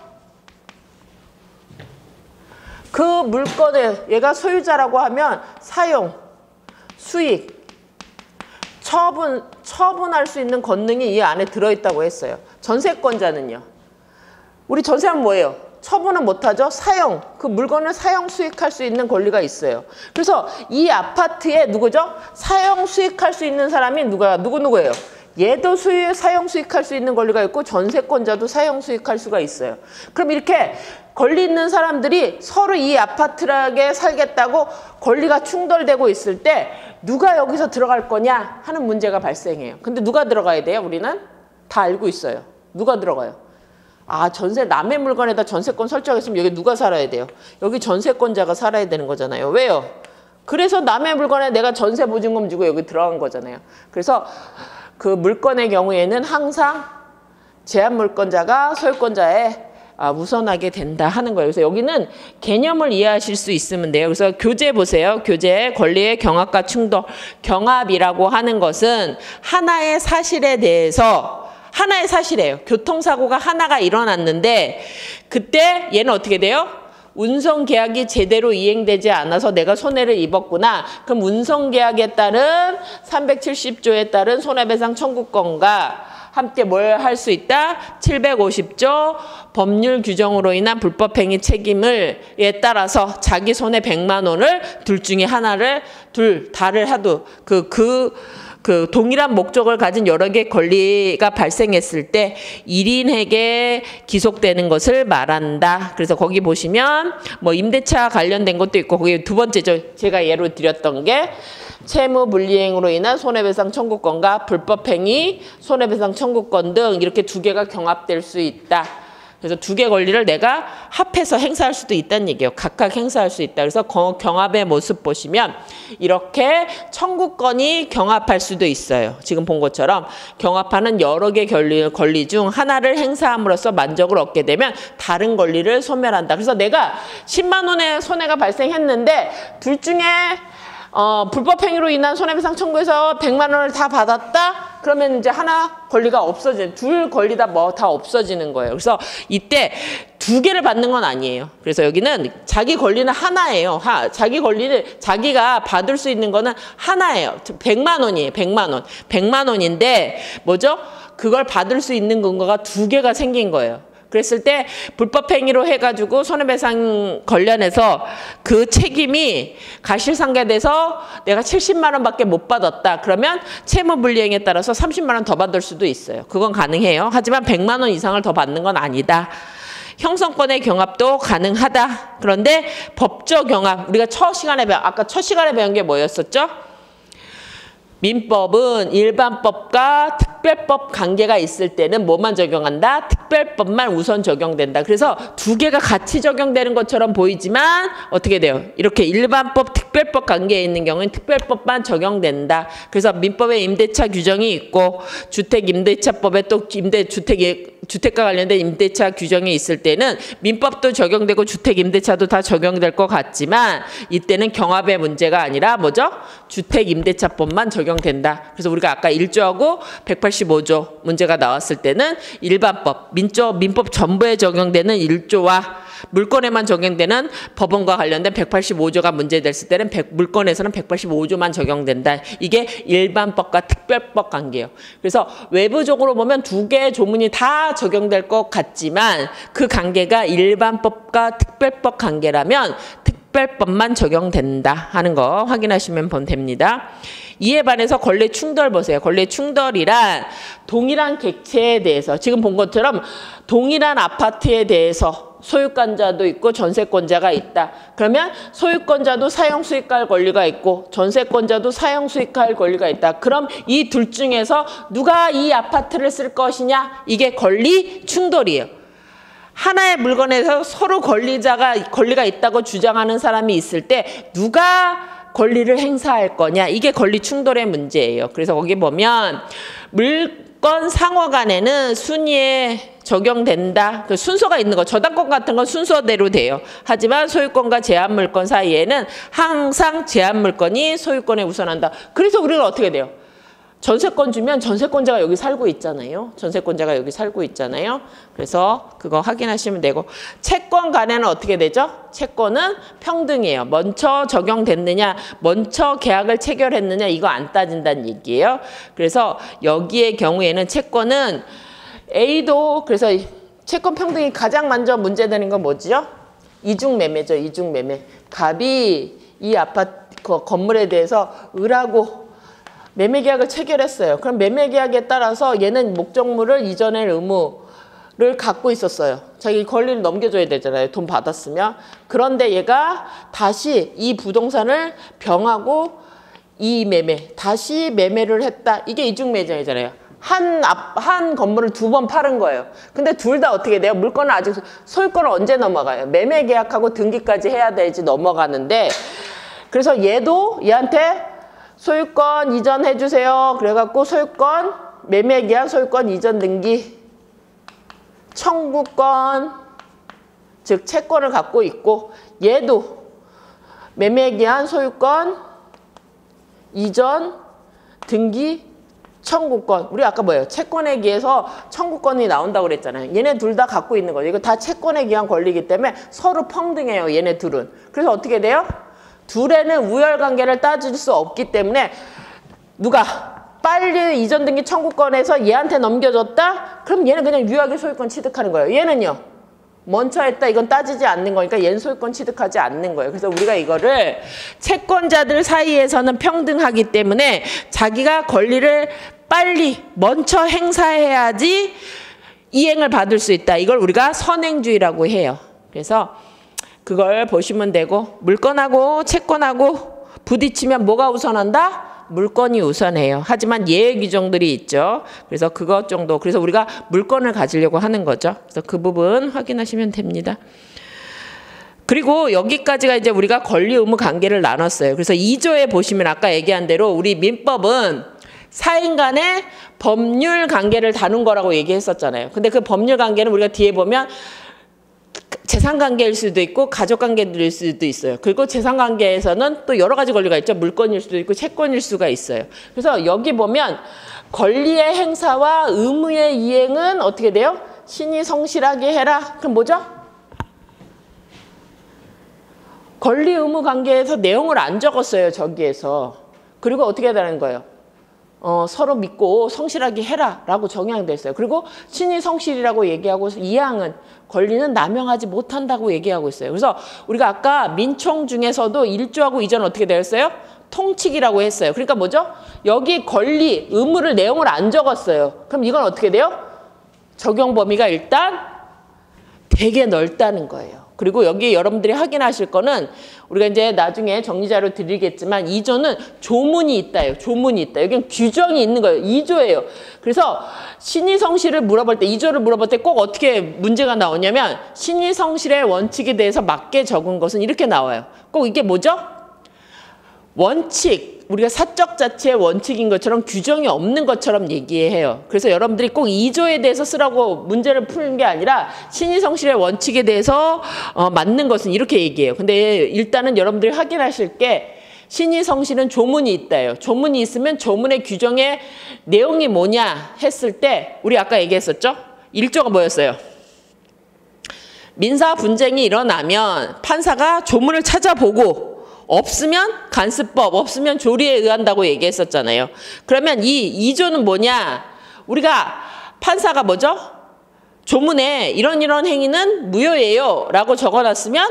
그 물건에 얘가 소유자라고 하면 사용, 수익, 처분할 수 있는 권능이 이 안에 들어있다고 했어요. 전세권자는요. 우리 전세하면 뭐예요? 처분은 못하죠. 사용, 그 물건을 사용 수익할 수 있는 권리가 있어요. 그래서 이 아파트에 누구죠? 사용 수익할 수 있는 사람이 누구예요? 얘도 사용 수익할 수 있는 권리가 있고 전세권자도 사용 수익할 수가 있어요. 그럼 이렇게 권리 있는 사람들이 서로 이 아파트에 살겠다고 권리가 충돌되고 있을 때 누가 여기서 들어갈 거냐 하는 문제가 발생해요. 근데 누가 들어가야 돼요? 우리는 다 알고 있어요. 누가 들어가요? 아, 남의 물건에다 전세권 설정했으면 여기 누가 살아야 돼요? 여기 전세권자가 살아야 되는 거잖아요. 왜요? 그래서 남의 물건에 내가 전세 보증금 주고 여기 들어간 거잖아요. 그래서 그 물건의 경우에는 항상 제한 물건자가 소유권자에 우선하게 된다 하는 거예요. 그래서 여기는 개념을 이해하실 수 있으면 돼요. 그래서 교재 보세요. 교재 권리의 경합과 충돌. 경합이라고 하는 것은 하나의 사실에 대해서 하나의 사실이에요. 교통사고가 하나가 일어났는데 그때 얘는 어떻게 돼요? 운송계약이 제대로 이행되지 않아서 내가 손해를 입었구나. 그럼 운송계약에 따른 370조에 따른 손해배상 청구권과 함께 뭘 할 수 있다? 750조 법률 규정으로 인한 불법행위 책임을에 따라서 자기 손해 100만 원을 둘 중에 하나를 다를 하도 그 동일한 목적을 가진 여러 개의 권리가 발생했을 때 1인에게 기속되는 것을 말한다. 그래서 거기 보시면 뭐 임대차 관련된 것도 있고 거기 두 번째죠. 제가 예로 드렸던 게 채무 불이행으로 인한 손해배상 청구권과 불법행위 손해배상 청구권 등 이렇게 두 개가 경합될 수 있다. 그래서 두 개 권리를 내가 합해서 행사할 수도 있다는 얘기예요. 각각 행사할 수 있다. 그래서 경합의 모습 보시면 이렇게 청구권이 경합할 수도 있어요. 지금 본 것처럼 경합하는 여러 개 권리 중 하나를 행사함으로써 만족을 얻게 되면 다른 권리를 소멸한다. 그래서 내가 10만 원의 손해가 발생했는데 둘 중에 불법행위로 인한 손해배상 청구해서 100만 원을 다 받았다? 그러면 이제 하나 권리가 둘 권리 다 없어지는 거예요. 그래서 이때 두 개를 받는 건 아니에요. 그래서 여기는 자기 권리는 하나예요. 자기 권리를 자기가 받을 수 있는 거는 하나예요. 100만 원이에요. 100만 원. 100만 원인데 뭐죠? 그걸 받을 수 있는 근거가 두 개가 생긴 거예요. 그랬을 때 불법행위로 해가지고 손해배상 관련해서 그 책임이 가실상계돼서 내가 70만 원밖에 못 받았다. 그러면 채무불이행에 따라서 30만 원 더 받을 수도 있어요. 그건 가능해요. 하지만 100만 원 이상을 더 받는 건 아니다. 형성권의 경합도 가능하다. 그런데 법적 경합, 우리가 아까 첫 시간에 배운 게 뭐였었죠? 민법은 일반법과 특별법 관계가 있을 때는 뭐만 적용한다? 특별법만 우선 적용된다. 그래서 두 개가 같이 적용되는 것처럼 보이지만 어떻게 돼요? 이렇게 일반법, 특별법 관계에 있는 경우는 특별법만 적용된다. 그래서 민법에 임대차 규정이 있고 주택임대차법에 또 주택과 관련된 임대차 규정이 있을 때는 민법도 적용되고 주택임대차도 다 적용될 것 같지만 이때는 경합의 문제가 아니라 뭐죠? 주택임대차법만 적용된다. 그래서 우리가 아까 1조하고 185조 문제가 나왔을 때는 일반법, 민법 전부에 적용되는 1조와 물건에만 적용되는 법원과 관련된 185조가 문제됐을 때는 물건에서는 185조만 적용된다. 이게 일반법과 특별법 관계예요. 그래서 외부적으로 보면 두 개의 조문이 다 적용될 것 같지만 그 관계가 일반법과 특별법 관계라면 특별법만 적용된다 하는 거 확인하시면 됩니다. 이에 반해서 권리 충돌 보세요. 권리 충돌이란 동일한 객체에 대해서 지금 본 것처럼 동일한 아파트에 대해서 소유권자도 있고 전세권자가 있다. 그러면 소유권자도 사용 수익할 권리가 있고 전세권자도 사용 수익할 권리가 있다. 그럼 이 둘 중에서 누가 이 아파트를 쓸 것이냐? 이게 권리 충돌이에요. 하나의 물건에서 서로 권리가 있다고 주장하는 사람이 있을 때 누가 권리를 행사할 거냐? 이게 권리 충돌의 문제예요. 그래서 거기 보면 물건 상호 간에는 순위에 적용된다. 그 순서가 있는 거. 저당권 같은 건 순서대로 돼요. 하지만 소유권과 제한물권 사이에는 항상 제한물권이 소유권에 우선한다. 그래서 우리는 어떻게 돼요? 전세권 주면 전세권자가 여기 살고 있잖아요. 전세권자가 여기 살고 있잖아요. 그래서 그거 확인하시면 되고, 채권 간에는 어떻게 되죠? 채권은 평등이에요. 먼저 적용됐느냐, 먼저 계약을 체결했느냐, 이거 안 따진다는 얘기예요. 그래서 여기의 경우에는 채권은 A도, 그래서 채권 평등이 가장 먼저 문제되는 건 뭐죠? 이중매매죠. 이중매매. 갑이 이 아파트 그 건물에 대해서 을하고 매매계약을 체결했어요. 그럼 매매계약에 따라서 얘는 목적물을 이전할 의무를 갖고 있었어요. 자기 권리를 넘겨줘야 되잖아요. 돈 받았으면. 그런데 얘가 다시 이 부동산을 병하고 이 매매, 다시 매매를 했다. 이게 이중매매잖아요. 한 건물을 2번 파는 거예요. 근데 둘 다 어떻게 돼요? 물건을 아직, 소유권을 언제 넘어가요? 매매계약하고 등기까지 해야 되지 넘어가는데, 그래서 얘도 얘한테 소유권 이전해 주세요. 그래갖고 소유권, 매매계약, 소유권 이전 등기, 청구권, 즉 채권을 갖고 있고, 얘도 매매계약, 소유권 이전 등기, 청구권. 우리 아까 뭐예요? 채권에 기해서 청구권이 나온다고 그랬잖아요. 얘네 둘 다 갖고 있는 거예요. 이거 다 채권에 기한 권리이기 때문에 서로 평등해요. 얘네 둘은. 그래서 어떻게 돼요? 둘에는 우열관계를 따질 수 없기 때문에 누가 빨리 이전 등기 청구권에서 얘한테 넘겨줬다? 그럼 얘는 그냥 유효하게 소유권 취득하는 거예요. 얘는요. 먼저 했다. 이건 따지지 않는 거니까 얘는 소유권 취득하지 않는 거예요. 그래서 우리가 이거를 채권자들 사이에서는 평등하기 때문에 자기가 권리를 빨리 먼저 행사해야지 이행을 받을 수 있다. 이걸 우리가 선행주의라고 해요. 그래서 그걸 보시면 되고, 물건하고 채권하고 부딪히면 뭐가 우선한다? 물건이 우선해요. 하지만 예외 규정들이 있죠. 그래서 그것 정도. 그래서 우리가 물건을 가지려고 하는 거죠. 그래서 그 부분 확인하시면 됩니다. 그리고 여기까지가 이제 우리가 권리 의무 관계를 나눴어요. 그래서 2조에 보시면 아까 얘기한 대로 우리 민법은 사인 간의 법률 관계를 다룬 거라고 얘기했었잖아요. 근데 그 법률 관계는 우리가 뒤에 보면 재산관계일 수도 있고 가족관계일 수도 있어요. 그리고 재산관계에서는 또 여러 가지 권리가 있죠. 물건일 수도 있고 채권일 수가 있어요. 그래서 여기 보면 권리의 행사와 의무의 이행은 어떻게 돼요? 신이 성실하게 해라. 그럼 뭐죠? 권리 의무 관계에서 내용을 안 적었어요. 저기에서. 그리고 어떻게 되는 거예요? 서로 믿고 성실하게 해라 라고 정의되어 있어요. 그리고 신의 성실이라고 얘기하고 2항은 권리는 남용하지 못한다고 얘기하고 있어요. 그래서 우리가 아까 민총 중에서도 1조하고 2조는 어떻게 되었어요? 통칙이라고 했어요. 그러니까 뭐죠? 여기 권리, 의무를 내용을 안 적었어요. 그럼 이건 어떻게 돼요? 적용 범위가 일단 되게 넓다는 거예요. 그리고 여기 여러분들이 확인하실 거는 우리가 이제 나중에 정리자료 드리겠지만 2조는 조문이 있다요. 조문이 있다. 여기는 규정이 있는 거예요. 2조예요. 그래서 신의성실을 물어볼 때 2조를 물어볼 때 꼭 어떻게 문제가 나오냐면 신의성실의 원칙에 대해서 맞게 적은 것은 이렇게 나와요. 꼭 이게 뭐죠? 원칙. 우리가 사적 자체의 원칙인 것처럼 규정이 없는 것처럼 얘기해요. 그래서 여러분들이 꼭 2조에 대해서 쓰라고 문제를 푸는 게 아니라 신의성실의 원칙에 대해서 맞는 것은 이렇게 얘기해요. 근데 일단은 여러분들이 확인하실 게 신의성실은 조문이 있다요. 조문이 있으면 조문의 규정의 내용이 뭐냐 했을 때 우리 아까 얘기했었죠? 1조가 뭐였어요? 민사 분쟁이 일어나면 판사가 조문을 찾아보고 없으면 간습법, 없으면 조리에 의한다고 얘기했었잖아요. 그러면 이 2조는 뭐냐? 우리가 판사가 뭐죠? 조문에 이런 행위는 무효예요 라고 적어놨으면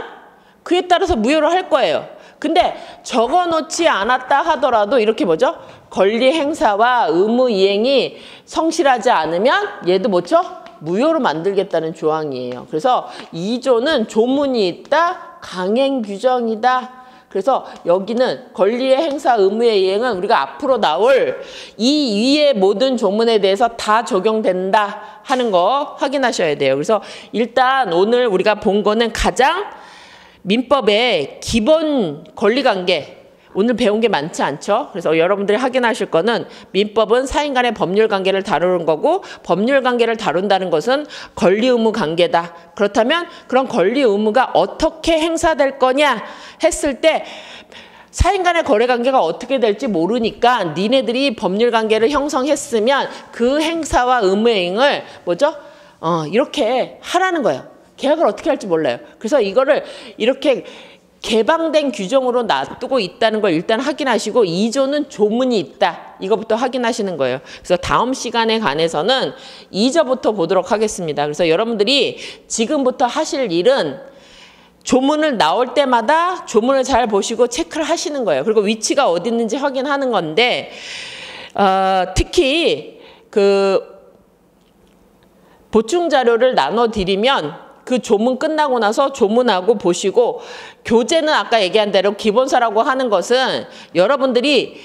그에 따라서 무효로 할 거예요. 근데 적어놓지 않았다 하더라도 이렇게 뭐죠? 권리 행사와 의무 이행이 성실하지 않으면 얘도 뭐죠? 무효로 만들겠다는 조항이에요. 그래서 2조는 조문이 있다, 강행 규정이다. 그래서 여기는 권리의 행사 의무의 이행은 우리가 앞으로 나올 이 위의 모든 조문에 대해서 다 적용된다 하는 거 확인하셔야 돼요. 그래서 일단 오늘 우리가 본 거는 가장 민법의 기본 권리관계, 오늘 배운 게 많지 않죠? 그래서 여러분들이 확인하실 거는 민법은 사인 간의 법률 관계를 다루는 거고 법률 관계를 다룬다는 것은 권리 의무 관계다. 그렇다면 그런 권리 의무가 어떻게 행사될 거냐 했을 때 사인 간의 거래 관계가 어떻게 될지 모르니까 니네들이 법률 관계를 형성했으면 그 행사와 의무행을 뭐죠? 이렇게 하라는 거예요. 계약을 어떻게 할지 몰라요. 그래서 이거를 이렇게 개방된 규정으로 놔두고 있다는 걸 일단 확인하시고 2조는 조문이 있다. 이거부터 확인하시는 거예요. 그래서 다음 시간에 관해서는 2조부터 보도록 하겠습니다. 그래서 여러분들이 지금부터 하실 일은 조문을 나올 때마다 조문을 잘 보시고 체크를 하시는 거예요. 그리고 위치가 어디 있는지 확인하는 건데 특히 그 보충 자료를 나눠드리면 그 조문 끝나고 나서 조문하고 보시고 교재는 아까 얘기한 대로 기본서라고 하는 것은 여러분들이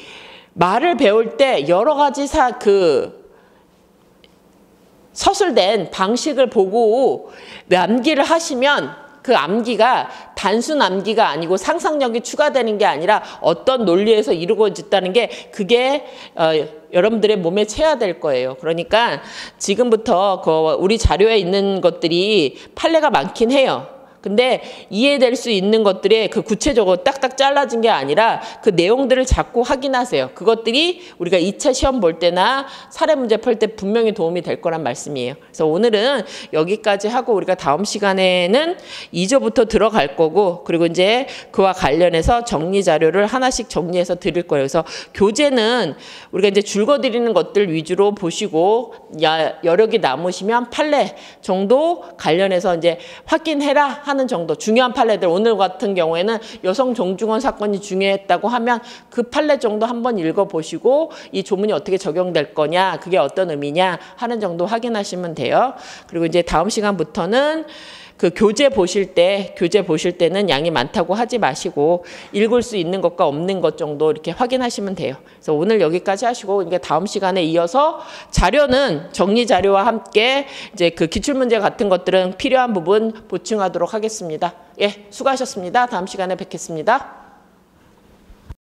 말을 배울 때 여러 가지 서술된 방식을 보고 암기를 하시면 그 암기가 단순 암기가 아니고 상상력이 추가되는 게 아니라 어떤 논리에서 이루어졌다는 게 그게 여러분들의 몸에 채워될 거예요. 그러니까 지금부터 우리 자료에 있는 것들이 판례가 많긴 해요. 근데 이해될 수 있는 것들이 그 구체적으로 딱딱 잘라진 게 아니라 그 내용들을 자꾸 확인하세요. 그것들이 우리가 2차 시험 볼 때나 사례 문제 풀 때 분명히 도움이 될 거란 말씀이에요. 그래서 오늘은 여기까지 하고 우리가 다음 시간에는 2조부터 들어갈 거고 그리고 이제 그와 관련해서 정리 자료를 하나씩 정리해서 드릴 거예요. 그래서 교재는 우리가 이제 줄거드리는 것들 위주로 보시고 여력이 남으시면 판례 정도 관련해서 이제 확인해라 하는 정도 중요한 판례들 오늘 같은 경우에는 여성 정중원 사건이 중요했다고 하면 그 판례 정도 한번 읽어보시고 이 조문이 어떻게 적용될 거냐 그게 어떤 의미냐 하는 정도 확인하시면 돼요. 그리고 이제 다음 시간부터는 그 교재 보실 때는 양이 많다고 하지 마시고 읽을 수 있는 것과 없는 것 정도 이렇게 확인하시면 돼요. 그래서 오늘 여기까지 하시고 이게 다음 시간에 이어서 자료는 정리 자료와 함께 이제 그 기출문제 같은 것들은 필요한 부분 보충하도록 하겠습니다. 예, 수고하셨습니다. 다음 시간에 뵙겠습니다.